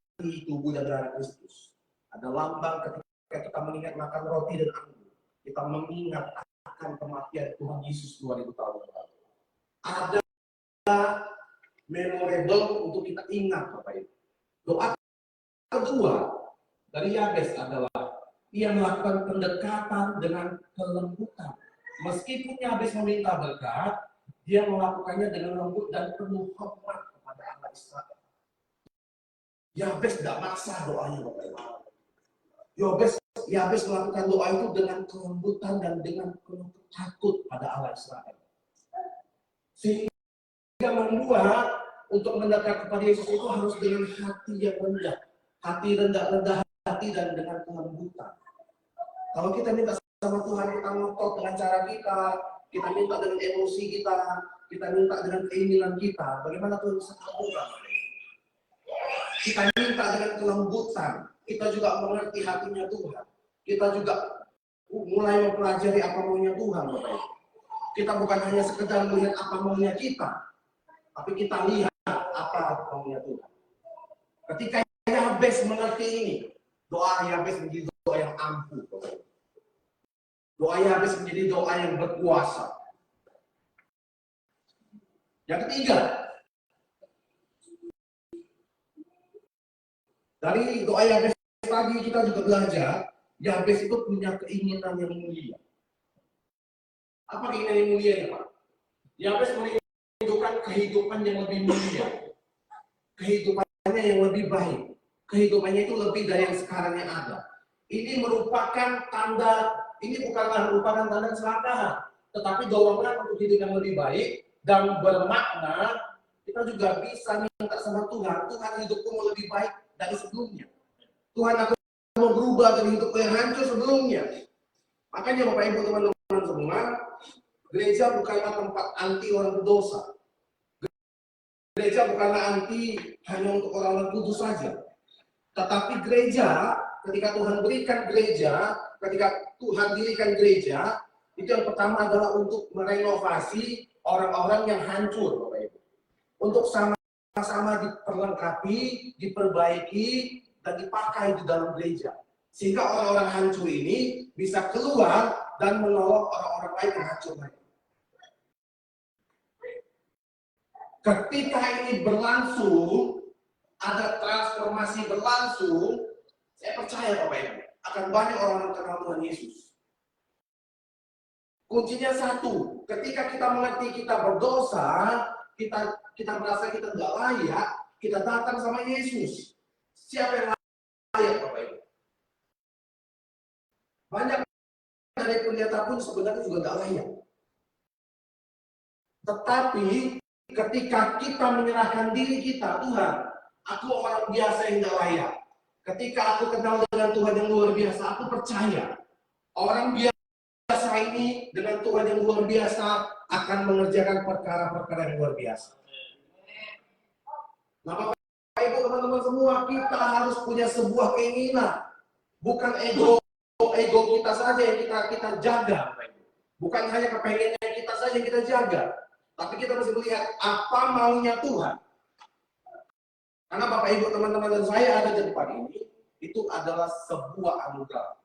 tubuh dan darah Kristus. Ada lambang ketika kita mengingat makan roti dan anggur, kita mengingat akan kematian Tuhan Yesus 2000 tahun yang lalu. Ada memorable untuk kita ingat, Bapak Ibu. Doa kedua dari Yabes adalah ia melakukan pendekatan dengan kelembutan. Meskipun Yabes meminta berkat, dia melakukannya dengan lembut dan penuh hormat kepada Allah Israel. Yabes tidak maksa doanya, Bapak Ibu. Yabes melakukan doa itu dengan kelembutan dan dengan penuh takut pada Allah Israel. Sehingga membuat untuk mendekat kepada Yesus itu harus dengan hati yang rendah. Hati rendah hati dan dengan kelembutan. Kalau kita minta sama Tuhan, kita ngotot dengan cara kita minta dengan emosi kita minta dengan keinginan kita, bagaimana Tuhan bisa kabulkan? Kita minta dengan kelembutan, kita juga mengerti hatinya Tuhan. Kita juga mulai mempelajari apa maunya Tuhan, Bapak Ibu. Kita bukan hanya sekedar melihat apa maunya kita, tapi kita lihat apa maunya Tuhan. Ketika Yabes mengerti ini, doa Yabes menjadi doa yang ampuh. Doa Yabes menjadi doa yang berkuasa. Yang ketiga, dari doa Yabes tadi kita juga belajar, Yabes itu punya keinginan yang mulia. Apa keinginan yang mulia ya, Pak? Yabes menunjukkan kehidupan yang lebih mulia, kehidupannya yang lebih baik, kehidupannya itu lebih dari yang sekarang yang ada. Ini merupakan tanda, ini bukanlah merupakan tanda keserakahan, tetapi dorongan untuk hidup yang lebih baik dan bermakna. Kita juga bisa minta sama Tuhan, Tuhan hidupku mau lebih baik dari sebelumnya. Tuhan, aku mau berubah dari hidupku yang hancur sebelumnya. Makanya Bapak Ibu teman-teman semua, gereja bukanlah tempat anti orang berdosa. Gereja bukanlah anti hanya untuk orang kudus saja. Tetapi gereja, ketika Tuhan berikan gereja, ketika Tuhan dirikan gereja, itu yang pertama adalah untuk merenovasi orang-orang yang hancur, Bapak Ibu. Untuk sama-sama diperlengkapi, diperbaiki, dan dipakai di dalam gereja. Sehingga orang-orang hancur ini bisa keluar dan menolong orang-orang lain yang hancur lain. Ketika ini berlangsung, ada transformasi berlangsung, saya percaya Bapak Ibu, akan banyak orang yang kenal Tuhan Yesus. Kuncinya satu, ketika kita mengerti kita berdosa, kita merasa kita tidak layak, kita datang sama Yesus. Siapa yang layak, Bapak Ibu? Banyak dari pendeta pun sebenarnya juga tidak layak. Tetapi ketika kita menyerahkan diri kita, Tuhan, aku orang biasa yang tidak layak. Ketika aku kenal dengan Tuhan yang luar biasa, aku percaya orang biasa ini dengan Tuhan yang luar biasa akan mengerjakan perkara-perkara yang luar biasa. Nah, Bapak Ibu teman-teman semua, kita harus punya sebuah keinginan, bukan ego kita saja yang kita jaga, bukan hanya kepengennya kita saja yang kita jaga, tapi kita mesti melihat apa maunya Tuhan. Karena Bapak Ibu teman-teman dan saya ada di tempat ini, itu adalah sebuah anugerah.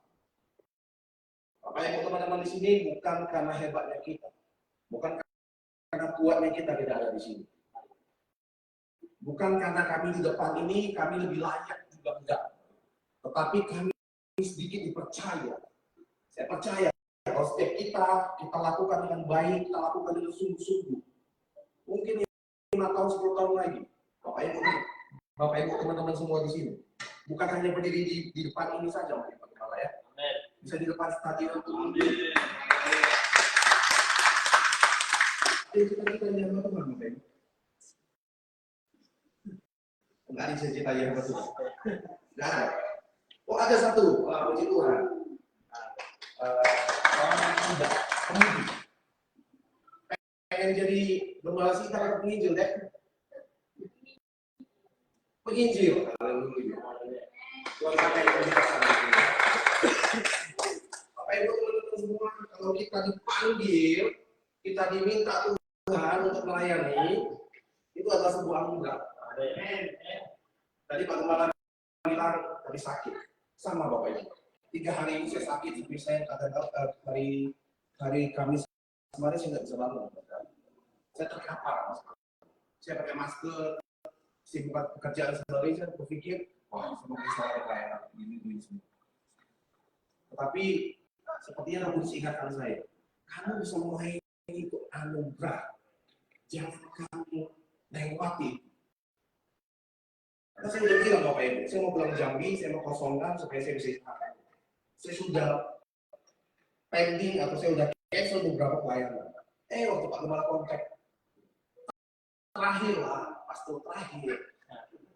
Bapak Ibu teman-teman di sini bukan karena hebatnya kita, bukan karena kuatnya kita ada di sini. Bukan karena kami di depan ini kami lebih layak juga enggak. Tetapi kami sedikit dipercaya. Saya percaya kalau setiap kita lakukan dengan baik, kita lakukan dengan sungguh-sungguh. Mungkin 5 tahun, 10 tahun lagi, Bapak Ibu teman-teman semua di sini, bukan hanya berdiri di depan ini saja, Bapak Ibu ya. Bisa di depan stadion pun. Kita yang teman-teman, Bapak Ibu. Enggak ada cita-cita yang betul. Enggak ada. Oh, ada satu, puji Tuhan. Orang muda, pemudi. Pengen jadi gembala sih atau penginjil deh? Penginjil. Tuhan pakai yang biasa. Bapak Ibu teman-teman semua, kalau kita dipanggil, kita diminta Tuhan untuk melayani, itu adalah sebuah anugerah. Tadi Pak Gembala bilang tadi sakit, sama Bapak Ibu. 3 hari ini saya sakit, tapi saya kadang-kadang hari Kamis kemarin saya nggak bisa bangun. Saya terkapar. Saya pakai masker, sibuk pekerjaan sehari, saya berpikir, wah semoga saya pelayanan ini semua. Tetapi sepertinya Roh Kudus ingatkan saya, kamu bisa melayani itu anugerah, jangan kamu lewati. Karena saya udah bilang Bapak Ibu, saya mau pulang Jambi, saya mau kosongkan supaya saya bisa istirahat. Saya sudah pending atau saya udah cancel beberapa pelayanan. Waktu Pak Gembala kontak, terakhir lah, pastor terakhir.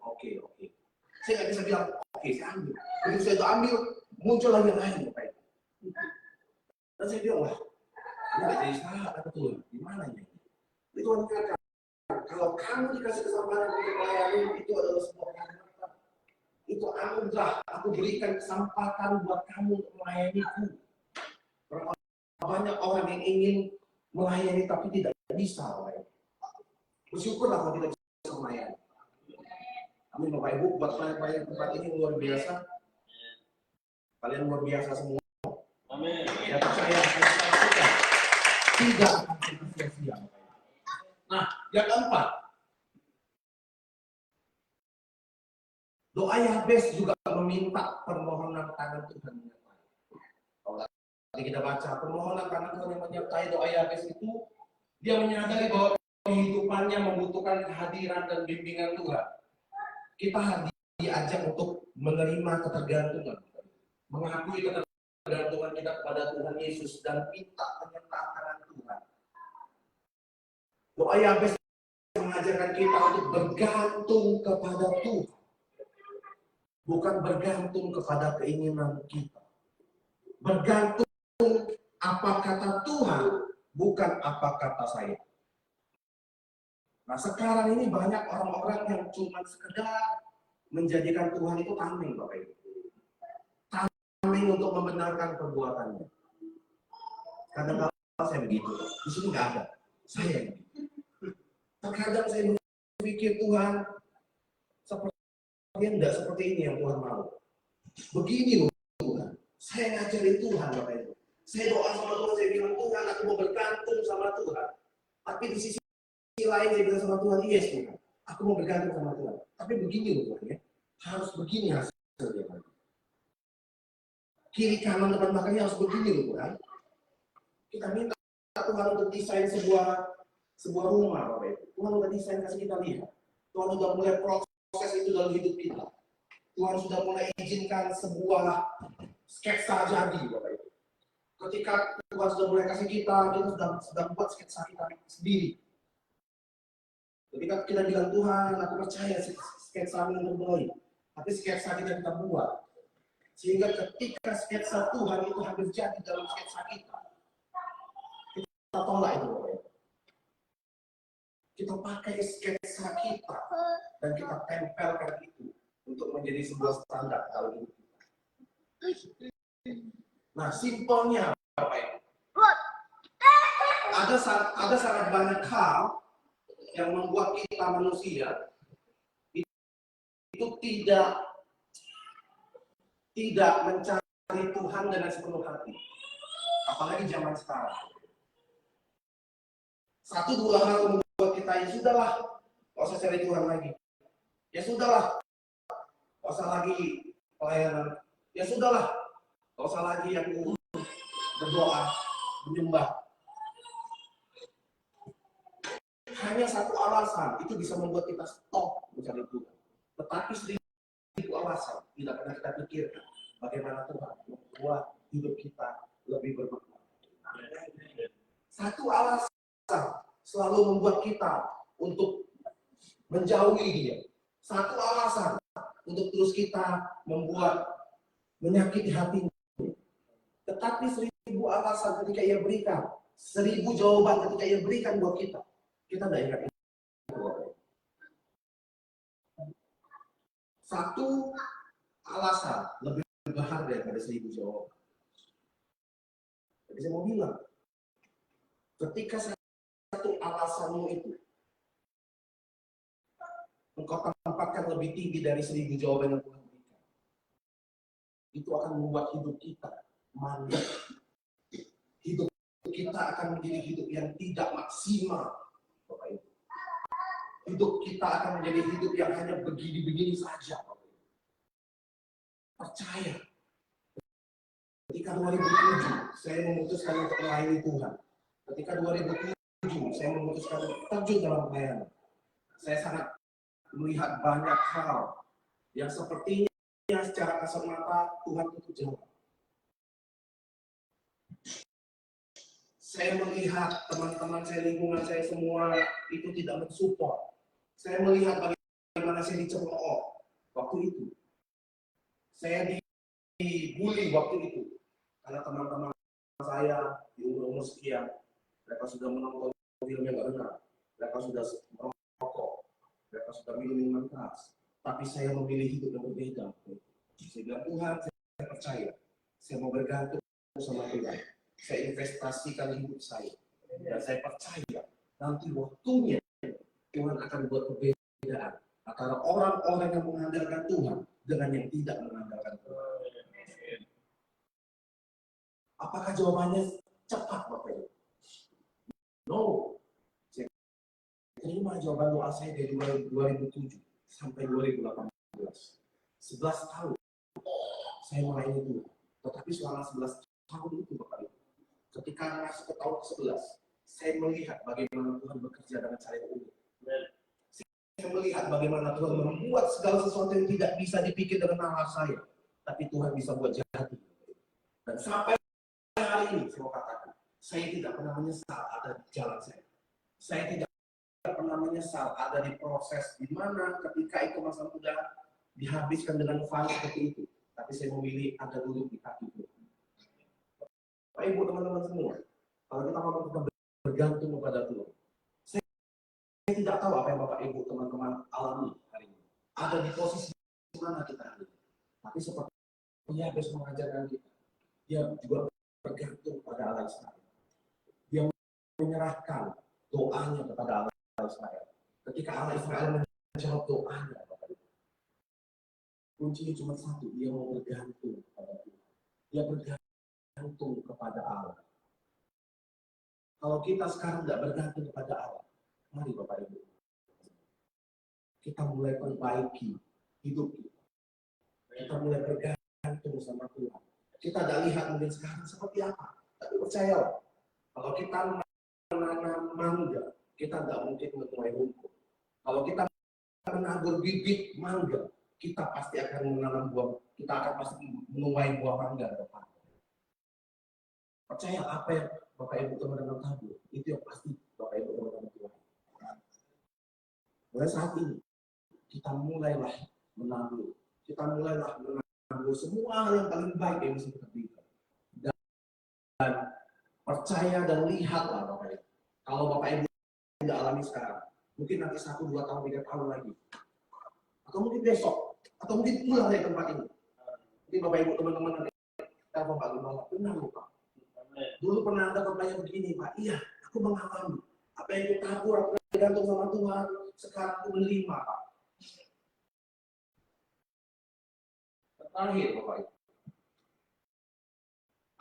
Oke. Saya nggak bisa bilang, oke, saya ambil. Begitu saya itu ambil, muncul lagi yang lain, Bapak Ibu. Dan saya bilang, wah, ini nggak jadi salah, apa tuh? Gimana ini? Itu Tuhan katakan, kalau kamu dikasih kesempatan untuk melayani, itu adalah sebuah kehormatan. Itu anugerah, aku berikan kesempatan buat kamu untuk melayaniku. Berapa banyak orang yang ingin melayani tapi tidak bisa melayani. Bersyukurlah kalau tidak bisa melayani. Amin Bapak Ibu, buat pelayan tempat ini luar biasa. Kalian luar biasa semua. Amin. Ya percaya, saya tidak akan sia-sia. Nah, yang keempat, doa Yabes juga meminta permohonan tangan Tuhan menyertai. Kalau tadi kita baca permohonan tangan Tuhan yang menyertai doa Yabes itu, dia menyadari bahwa kehidupannya membutuhkan kehadiran dan bimbingan Tuhan. Kita diajak untuk menerima ketergantungan, mengakui ketergantungan kita kepada Tuhan Yesus dan minta penyertaan tangan Tuhan. Doa Yabes mengajarkan kita untuk bergantung kepada Tuhan, bukan bergantung kepada keinginan kita. Bergantung apa kata Tuhan, bukan apa kata saya. Nah sekarang ini banyak orang-orang yang cuma sekedar menjadikan Tuhan itu tameng, Bapak Ibu. Tameng untuk membenarkan perbuatannya. Kadang-kadang saya begitu, di sini nggak ada. Saya begitu. Terkadang saya berpikir Tuhan sepertinya tidak seperti ini yang Tuhan mau. Begini loh Tuhan. Saya ngajarin Tuhan Bapak Ibu. Saya doa sama Tuhan, saya bilang Tuhan aku mau bergantung sama Tuhan. Tapi di sisi lain saya bilang sama Tuhan, yes Tuhan. Aku mau bergantung sama Tuhan. Tapi begini loh Tuhan ya. Harus begini hasilnya. Kiri kanan depan belakangnya harus begini loh Tuhan. Kita minta Tuhan untuk desain sebuah rumah Bapak Ibu. Tuhan sudah desain kasih kita lihat. Tuhan sudah mulai proses itu dalam hidup kita. Tuhan sudah mulai izinkan sebuah sketsa jadi Bapak Ibu. Ketika Tuhan sudah mulai kasih kita sudah buat sketsa kita sendiri. Ketika kita bilang Tuhan, aku percaya sketsa ini mulai. Tapi sketsa kita buat. Sehingga ketika sketsa Tuhan itu hampir jadi dalam sketsa kita tolak itu Bapak Ibu. Kita pakai sketsa kita dan kita tempelkan itu untuk menjadi sebuah standar dalam hidup kita. Nah, simpelnya Bapak Ibu. Ada sangat banyak hal yang membuat kita manusia itu tidak mencari Tuhan dengan sepenuh hati. Apalagi zaman sekarang. 1-2 hal membuat kita ya sudahlah, nggak usah cari Tuhan lagi. Ya sudahlah, nggak usah lagi pelayanan. Ya sudahlah, nggak usah lagi yang berdoa, menyembah. Hanya satu alasan itu bisa membuat kita stop mencari Tuhan. Tetapi 1000 alasan tidak pernah kita pikirkan bagaimana Tuhan membuat hidup kita lebih bermakna. Satu alasan selalu membuat kita untuk menjauhi dia. Satu alasan untuk terus kita menyakiti hatinya. Tetapi 1000 alasan ketika ia berikan, 1000 jawaban ketika ia berikan buat kita tidak ingat itu. Satu alasan lebih berharga daripada 1000 jawaban. Jadi saya mau bilang, ketika satu alasanmu itu engkau tempatkan lebih tinggi dari 1000 jawaban yang Tuhan berikan, itu akan membuat hidup kita mandek. Hidup kita akan menjadi hidup yang tidak maksimal, Bapak Ibu. Hidup kita akan menjadi hidup yang hanya begini-begini saja, Bapak Ibu. Percaya. Ketika 2007, saya memutuskan untuk melayani Tuhan. Ketika 2007, saya memutuskan untuk terjun dalam pelayanan. Saya sangat melihat banyak hal yang sepertinya secara kasat mata Tuhan tutup jalan. Saya melihat teman-teman saya, lingkungan saya semua itu tidak mensupport. Saya melihat bagaimana saya dicemooh waktu itu. Saya dibully waktu itu. Karena teman-teman saya di umur sekian, mereka sudah menonton film yang gak benar, mereka sudah merokok, mereka sudah minum minuman keras. Tapi saya memilih hidup yang berbeda. Saya bilang, Tuhan, saya percaya. Saya mau bergantung sama Tuhan. Saya investasikan hidup saya. Dan saya percaya nanti waktunya Tuhan akan buat perbedaan antara orang-orang yang mengandalkan Tuhan dengan yang tidak mengandalkan Tuhan. Apakah jawabannya cepat, Bapak Ibu? No. Saya terima jawaban doa saya dari 2007 sampai 2018. 11 tahun saya melayani Tuhan. Tetapi selama 11 tahun itu, Bapak Ibu, ketika masuk ke tahun ke-11, saya melihat bagaimana Tuhan bekerja dengan cara yang unik. Saya melihat bagaimana Tuhan membuat segala sesuatu yang tidak bisa dipikir dengan nalar saya, tapi Tuhan bisa buat jadi. Dan sampai hari ini, saya mau katakan, saya tidak pernah menyesal ada di jalan saya. Saya tidak pernah menyesal ada di proses di mana ketika itu masa muda dihabiskan dengan fun seperti itu. Tapi saya memilih ada duduk di kaki Tuhan. Bapak Ibu, teman-teman semua, kalau kita ngomong tentang bergantung kepada Tuhan, saya tidak tahu apa yang Bapak Ibu, teman-teman alami hari ini. Ada di posisi mana kita hari ini. Tapi seperti dia habis mengajarkan kita, dia juga bergantung pada Allah Israel. Dia menyerahkan doanya kepada Allah Israel. Ketika Allah Israel menjawab doanya, Bapak Ibu, kuncinya cuma satu, dia mau bergantung kepada Tuhan. Dia bergantung kepada Allah. Kalau kita sekarang tidak bergantung kepada Allah, mari Bapak Ibu, kita mulai perbaiki hidup kita. Kita mulai bergantung sama Tuhan. Kita tidak lihat mungkin sekarang seperti apa, tapi percayalah, kalau kita menanam mangga, kita tidak mungkin menuai rumput. Kalau kita menabur bibit mangga, kita pasti akan menanam buah, kita akan pasti menuai buah mangga depan. Percaya apa yang Bapak Ibu teman-teman tabur, itu yang pasti Bapak Ibu teman-teman Tuhan. Mulai saat ini, kita mulailah menabur, kita mulailah menabur semua hal yang paling baik yang bisa kita berikan. Dan percaya dan lihatlah Bapak Ibu. Kalau Bapak Ibu tidak alami sekarang, mungkin nanti 1, 2 tahun, 3 tahun lagi. Atau mungkin besok, atau mungkin pulang dari tempat ini. Mungkin Bapak Ibu teman-teman nanti telepon Pak Gembala, benar loh Pak. Dulu pernah ada pertanyaan begini Pak, iya aku mengalami. Apa yang kita tabur, aku bergantung sama Tuhan, sekarang aku menerima Pak. Terakhir Bapak Ibu,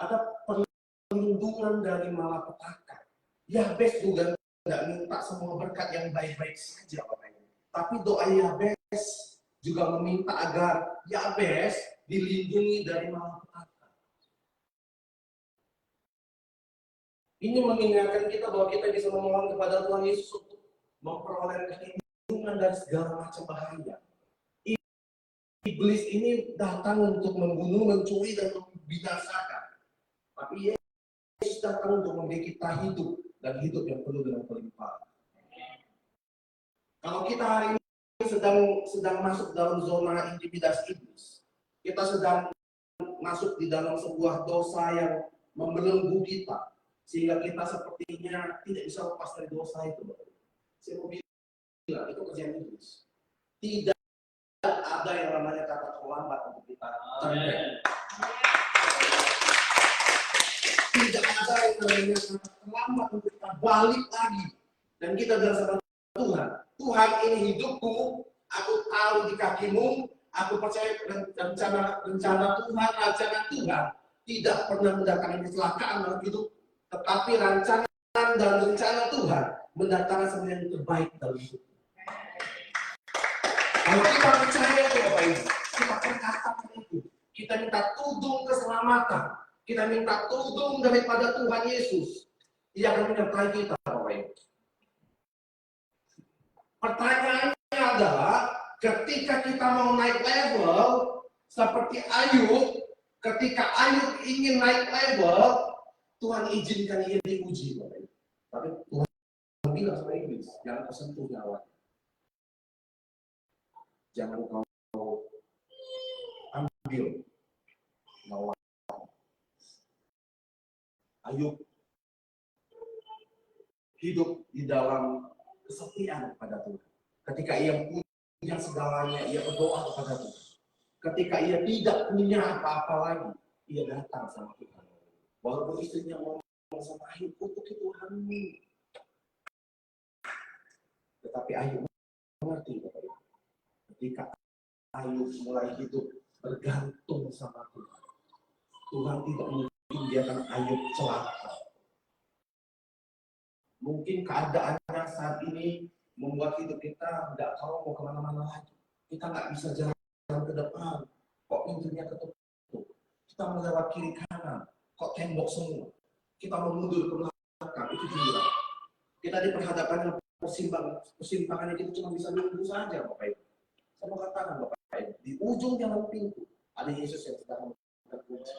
ada perlindungan dari malapetaka. Yabes juga tidak minta semua berkat yang baik-baik saja Bapak Ibu. Tapi doa Yabes juga meminta agar Yabes dilindungi dari malapetaka. Ini mengingatkan kita bahwa kita bisa memohon kepada Tuhan Yesus untuk memperoleh perlindungan dari segala macam bahaya. Iblis ini datang untuk membunuh, mencuri, dan membinasakan. Tapi Yesus datang untuk memberi kita hidup, dan hidup yang penuh dengan kelimpahan. Kalau kita hari ini sedang masuk dalam zona intimidasi iblis, kita sedang masuk di dalam sebuah dosa yang membelenggu kita, sehingga kita sepertinya tidak bisa lepas dari dosa itu. Saya mau bilang, itu kerjaan iblis. Tidak ada yang namanya kata terlambat untuk kita terbaik. Tidak ada yang namanya kata terlambat untuk kita balik lagi. Dan kita bilang sama Tuhan, Tuhan ini hidupku, aku taruh di kakimu, Aku percaya rencana Tuhan, rancangan Tuhan tidak pernah mendatangkan kecelakaan dalam hidup, tetapi rancangan dan rencana Tuhan mendatangkan sesuatu yang terbaik dalam hidup. Kalau kita percaya itu Bapak Ibu, kita perkatakan itu, kita minta tudung keselamatan, kita minta tudung daripada Tuhan Yesus, Dia akan menyertai kita Bapak Ibu. Pertanyaannya adalah, ketika kita mau naik level, seperti Ayub, ketika Ayub ingin naik level, Tuhan izinkan ia diuji. Tapi Tuhan bilang sama iblis, jangan kau sentuh nyawa. Jangan kau ambil nyawa. Ayub hidup di dalam kesepian pada Tuhan. Ketika ia punya segalanya, ia berdoa kepada Tuhan. Ketika ia tidak punya apa-apa lagi, ia datang sama Tuhan. Walaupun istrinya ngomong sama Ayub, untuk Tuhanmu. Tetapi Ayub mengerti, ketika Ayub mulai hidup bergantung sama Tuhan, Tuhan tidak mungkin biarkan Ayub celaka. Mungkin keadaannya saat ini membuat hidup kita tidak tahu mau kemana-mana lagi. Kita nggak bisa jalan ke depan, kok pintunya ketutup. Kita melewat kiri kanan, kok tembok semua. Kita mau mundur ke belakang, itu jurang. Kita diperhadapkan dengan persimpangan yang kita cuma bisa nunggu saja, Bapak Ibu. Saya mau katakan, Bapak Ibu, di ujung jalan pintu ada Yesus yang sedang membuka kunci.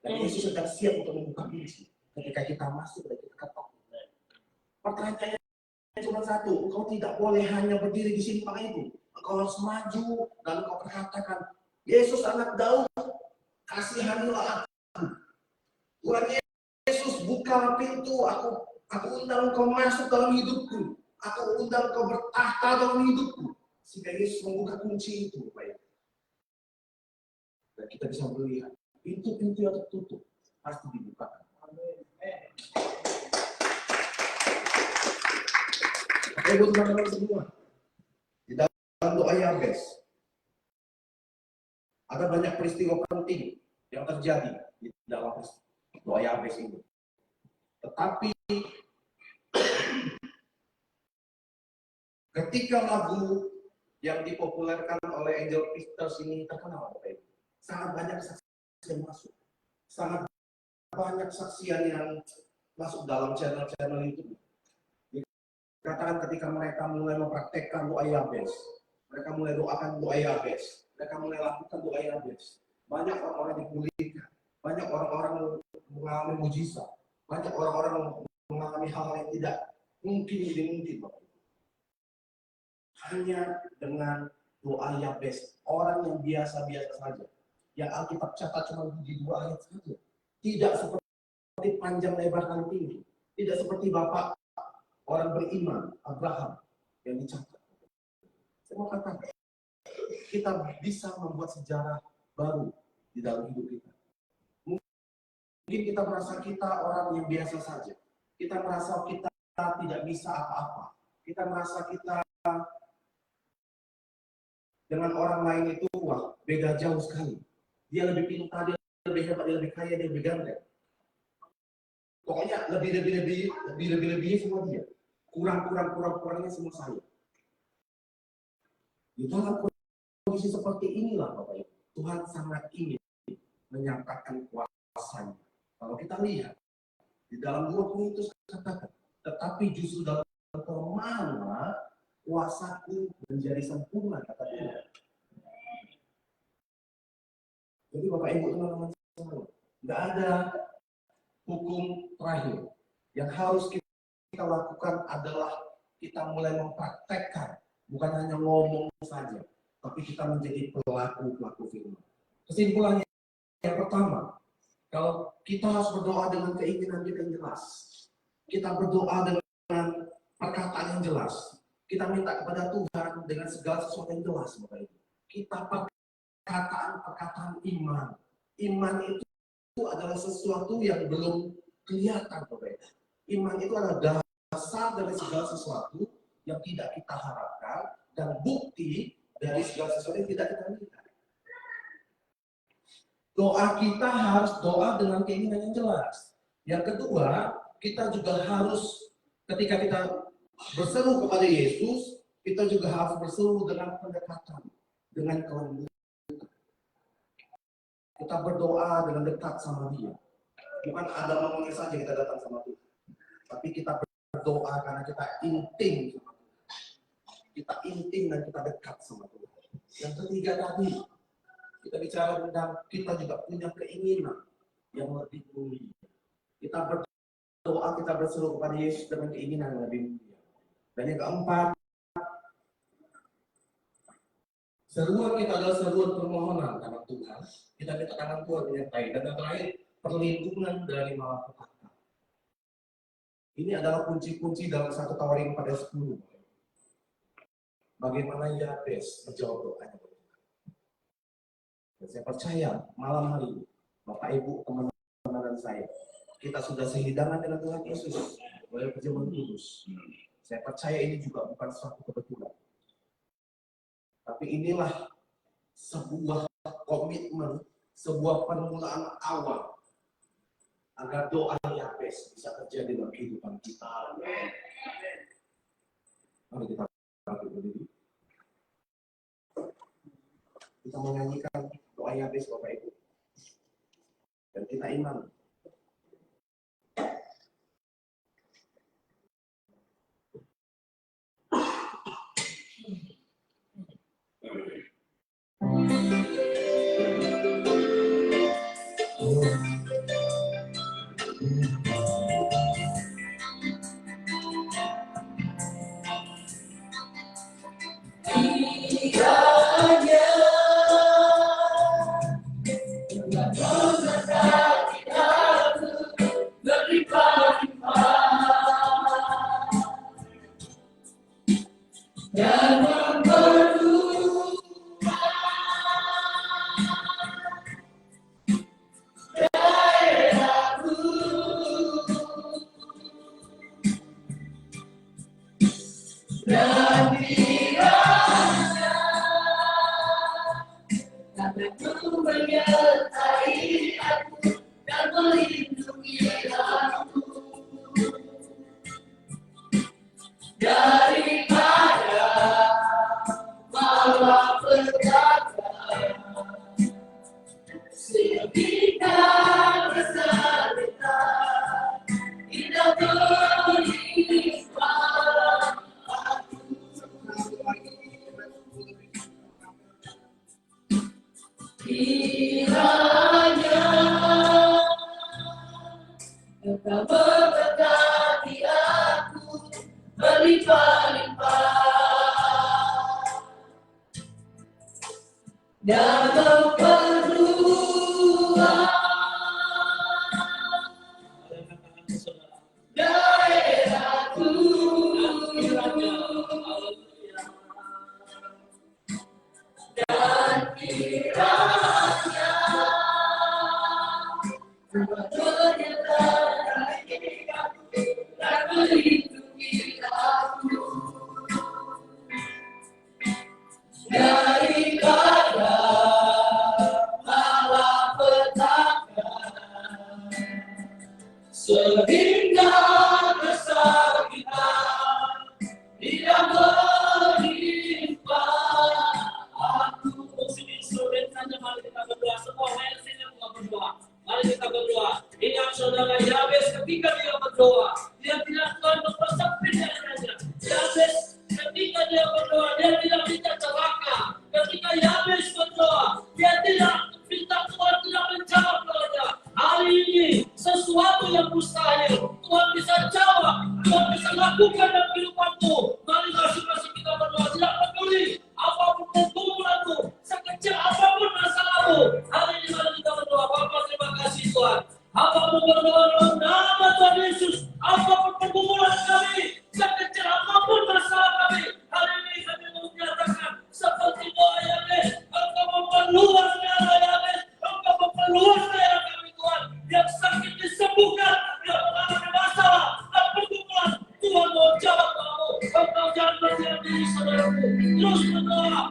Dan Yesus sedang siap untuk membuka kunci. Ketika kita masuk dan kita ketok. Pertanyaannya cuma satu, engkau tidak boleh hanya berdiri di simpang itu. Engkau harus maju dan engkau perhatakan, Yesus anak Daud, kasihanilah aku. Tuhan Yesus, buka pintu, aku undang engkau masuk dalam hidupku. Aku undang engkau bertahta dalam hidupku. Sehingga Yesus membuka kunci itu, Bapak. Dan kita bisa melihat, pintu-pintu yang tertutup pasti dibukakan. Oke, buat teman-teman semua, di dalam doa Yabes ada banyak peristiwa penting yang terjadi di dalam doa Yabes ini. Tetapi ketika lagu yang dipopulerkan oleh Angel Pictures ini terkenal, sangat banyak saksian yang masuk, sangat banyak saksian yang masuk dalam channel-channel itu. Katakan ketika mereka mulai mempraktekkan doa Yabes, mereka mulai doakan doa Yabes, mereka mulai lakukan doa Yabes. Banyak orang-orang dipulihkan, banyak orang-orang mengalami mujizat, banyak orang-orang mengalami hal yang tidak mungkin dimungkin. Hanya dengan doa Yabes, orang yang biasa-biasa saja, yang Alkitab catat cuma di 2 ayat saja, tidak seperti panjang lebar dan tinggi, tidak seperti Bapak orang beriman, Abraham, yang dicatat. Saya mau katakan, kita bisa membuat sejarah baru di dalam hidup kita. Mungkin kita merasa kita orang yang biasa saja. Kita merasa kita tidak bisa apa-apa. Kita merasa kita dengan orang lain itu, wah, beda jauh sekali. Dia lebih pintar, dia lebih hebat, dia lebih kaya, dia lebih ganteng. Pokoknya lebih semua dia. Kurangnya semua saya. Di dalam kondisi seperti inilah Bapak Ibu, Tuhan sangat ingin menyatakan kuasanya. Kalau kita lihat di dalam 2 Korintus katakan, tetapi justru dalam kemana kuasaku menjadi sempurna, kata Tuhan. Jadi Bapak Ibu teman-teman semua, nggak ada hukum terakhir. Yang harus kita lakukan adalah kita mulai mempraktekkan, bukan hanya ngomong saja, tapi kita menjadi pelaku firman. Kesimpulannya yang pertama, kalau kita harus berdoa dengan keinginan kita yang jelas, kita berdoa dengan perkataan yang jelas, kita minta kepada Tuhan dengan segala sesuatu yang jelas, Bapak Ibu. Kita perkataan iman. Iman itu adalah sesuatu yang belum kelihatan, Bapak Ibu. Iman itu adalah dasar dari segala sesuatu yang tidak kita harapkan dan bukti dari segala sesuatu yang tidak kita lihat. Doa kita harus doa dengan keinginan yang jelas. Yang kedua, kita juga harus ketika kita berseru kepada Yesus, kita juga harus berseru dengan pendekatan, dengan kelembutan. Kita berdoa dengan dekat sama Dia. Bukan ada ngomongnya saja kita datang sama Tuhan, tapi kita berdoa karena kita intim sama Tuhan. Kita intim dan kita dekat sama Tuhan. Yang ketiga tadi, kita bicara tentang kita juga punya keinginan yang lebih mulia. Kita berdoa, kita berseru kepada Yesus dengan keinginan yang lebih mulia. Dan yang keempat, seruan kita adalah seruan permohonan karena Tuhan. Kita minta tangan Tuhan menyertai. Dan yang terakhir, perlindungan dari malapetaka. Ini adalah kunci-kunci dalam 1 Tawarin pada 10. Bagaimana Yabes menjawab doanya. Dan saya percaya malam hari ini, Bapak Ibu, teman-teman dan saya, kita sudah sehidangan dengan Tuhan Yesus oleh perjamuan kudus. Saya percaya ini juga bukan suatu kebetulan. Tapi inilah sebuah komitmen, sebuah permulaan awal agar doa Yabes bisa terjadi dalam kehidupan kita. Mari kita berdiri. Kita menyanyikan doa Yabes, Bapak Ibu. Dan kita iman. Terus berdoa,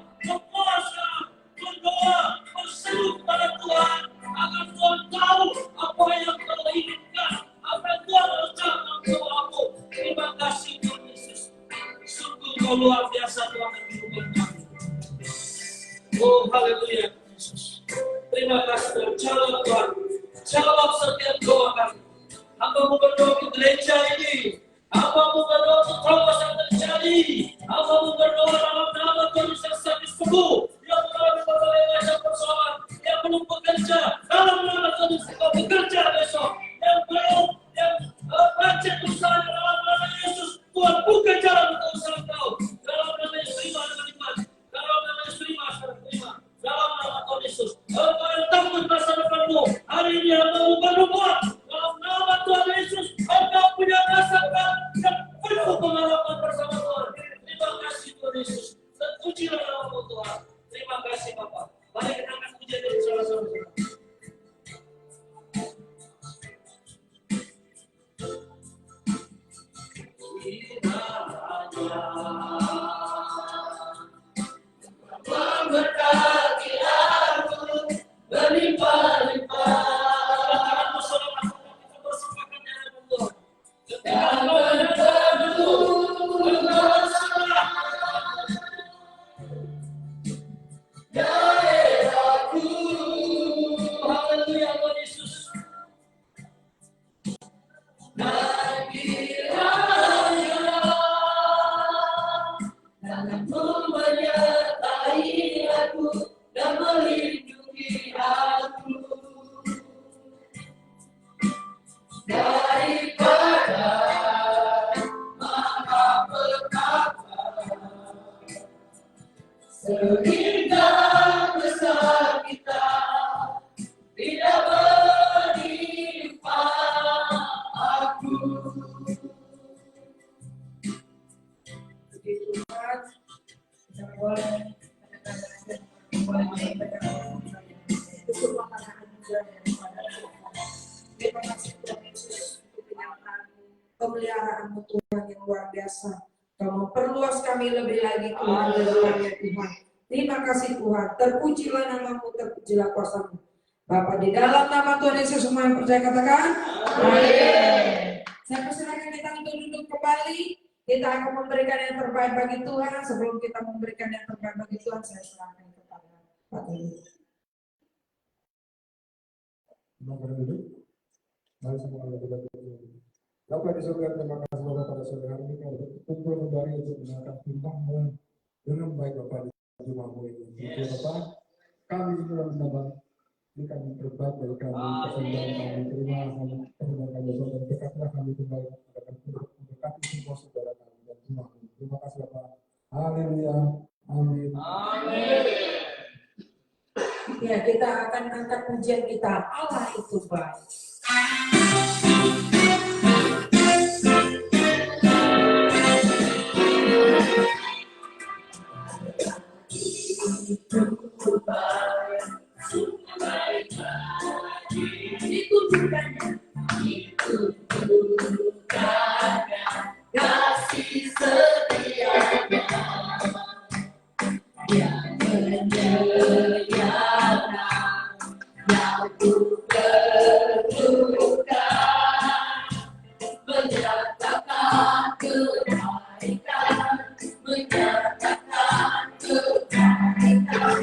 Engkau luar biasa Tuhan dalam kehidupan kami. Oh haleluya Yesus. Terima kasih Tuhan. Jawab Tuhan. Jawab setiap doa kami. Hamba-Mu berdoa untuk gereja ini. Hamba-Mu berdoa untuk trauma yang terjadi. Hamba-Mu berdoa dalam nama Tuhan Yesus sakit sembuh. Yang mengalami berbagai macam persoalan. Yang belum bekerja. Dalam nama Tuhan Yesus Engkau bekerja besok. Yang belum, yang macet usaha dalam nama Yesus. Tuhan buka jalan untuk usaha Engkau. Dalam nama Yesus terima dengan iman. Dalam nama Yesus terima, terima. Dalam nama Tuhan Yesus. Engkau yang takut masa depanmu. Hari ini hamba-Mu berdoa. Dalam nama Tuhan Yesus. Engkau punya masa depan yang penuh pengharapan bersama Tuhan. Terima kasih Tuhan Yesus. Terpujilah nama Tuhan. Terima kasih Bapak. Mari kita akan pujian dari salah-salah. Memberkati aku berlimpah-limpah dan berteduh bersama daerahku. Haleluya Tuhan Yesus. Dan kiranya tanganmu menyertai aku dan melindungi aku daripada malapetaka sehingga kesakitan tidak menimpa aku. Puji Tuhan, kita boleh itu semua karena anugerah daripada Tuhan. Terima kasih Tuhan Yesus untuk kenyataan pemeliharaanmu Tuhan yang luar biasa. Kau memperluas kami lebih lagi Tuhan. Haleluya Tuhan. Terima kasih Tuhan. Terpujilah namamu, terpujilah kuasa-Mu. Bapa di dalam nama Tuhan Yesus semua yang percaya katakan. Amin. Saya persilakan kita untuk duduk kembali. Kita akan memberikan yang terbaik bagi Tuhan. Sebelum kita memberikan yang terbaik bagi Tuhan, saya serahkan kepada Pak Tuli. Mari semua kita berdoa. Bapa di surga, terima kasih Bapa pada sore hari ini kami berkumpul kembali untuk mendengarkan firman-Mu dengan baik Bapa di rumah-Mu ini. Bapa, kami ini menambah berikan yang terbaik dari kami, kesenjangan kami, terima kasih kami dan dekatlah kami kembali akan memberkati semua saudara kami dan rumah-Mu. Terima kasih Bapa. Haleluya. Amin. Amin. Ya, kita akan angkat pujian kita. Allah itu baik. Kasih setianya yang menyediakan yang ku perlukan, menyatakan kebaikan, menyatakan kebaikan,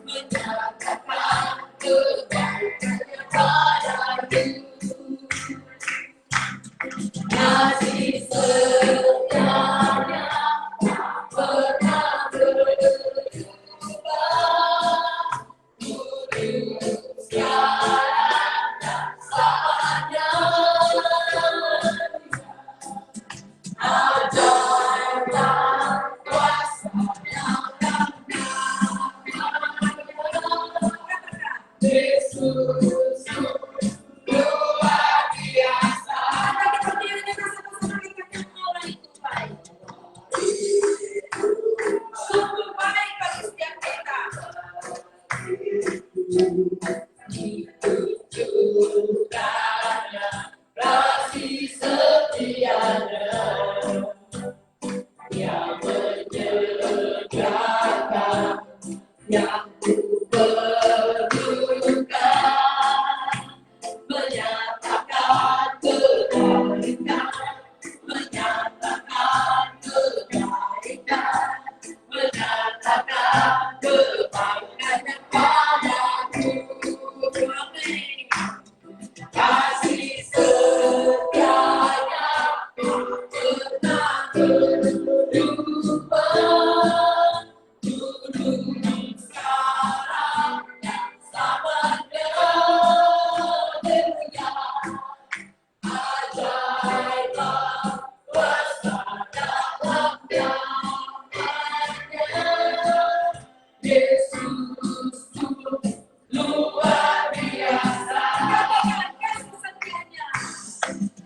menyatakan kebaikannya padaku. Kasih setianya tak pernah berubah, dulu sekarang dan selamanya. Ajaib dan kuasa-Nya dan nama-Nya. Yesus luar biasa. Sungguh baik bagi setiap kita. Ditujukannya kasih setianya yang menyediakan yang ku perlukan, menyatakan kebaikan, menyatakan kebaikan,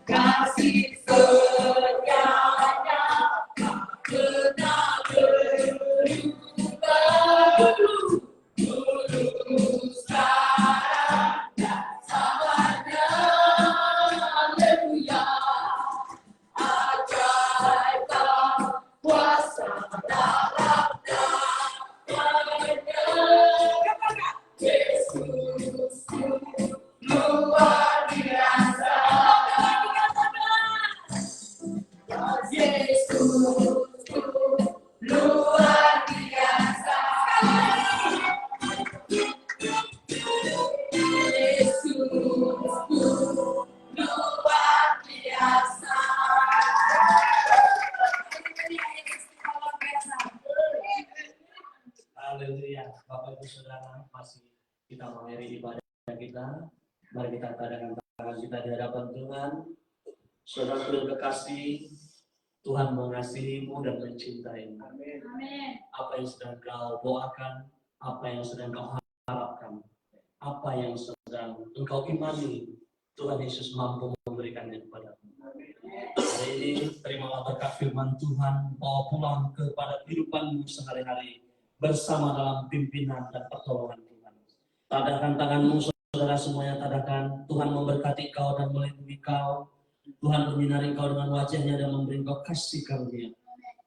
Kasih setianya benar berubah dulu sekarang dan selamanya. Haleluya. Ajaib kuasa dalam namanya. Yesus luar biasa. Yesus luar biasa. Yesus luar biasa. Haleluya. Bapak Ibu Saudara, masih kita mengakhiri ibadah kita. Mari kita tadahkan tangan kita di hadapan Tuhan. Saudara yang kekasih, Tuhan mengasihimu dan mencintaimu. Apa yang sedang kau doakan, apa yang sedang kau harapkan, apa yang sedang engkau imani, Tuhan Yesus mampu memberikannya kepadamu. Hari ini terimalah berkat firman Tuhan, bawa pulang kepada kehidupanmu sehari-hari bersama dalam pimpinan dan pertolongan Tuhan. Tadahkan tanganmu saudara semuanya, tadahkan. Tuhan memberkati kau dan melindungi kau. Tuhan menyinari kau dengan wajahnya dan memberi kau kasih karunia.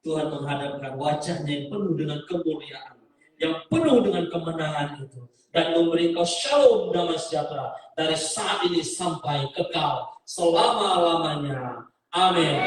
Tuhan menghadapkan wajahnya yang penuh dengan kemuliaan, yang penuh dengan kemenangan itu, dan memberi kau shalom damai sejahtera dari saat ini sampai kekal selama-lamanya. Amin.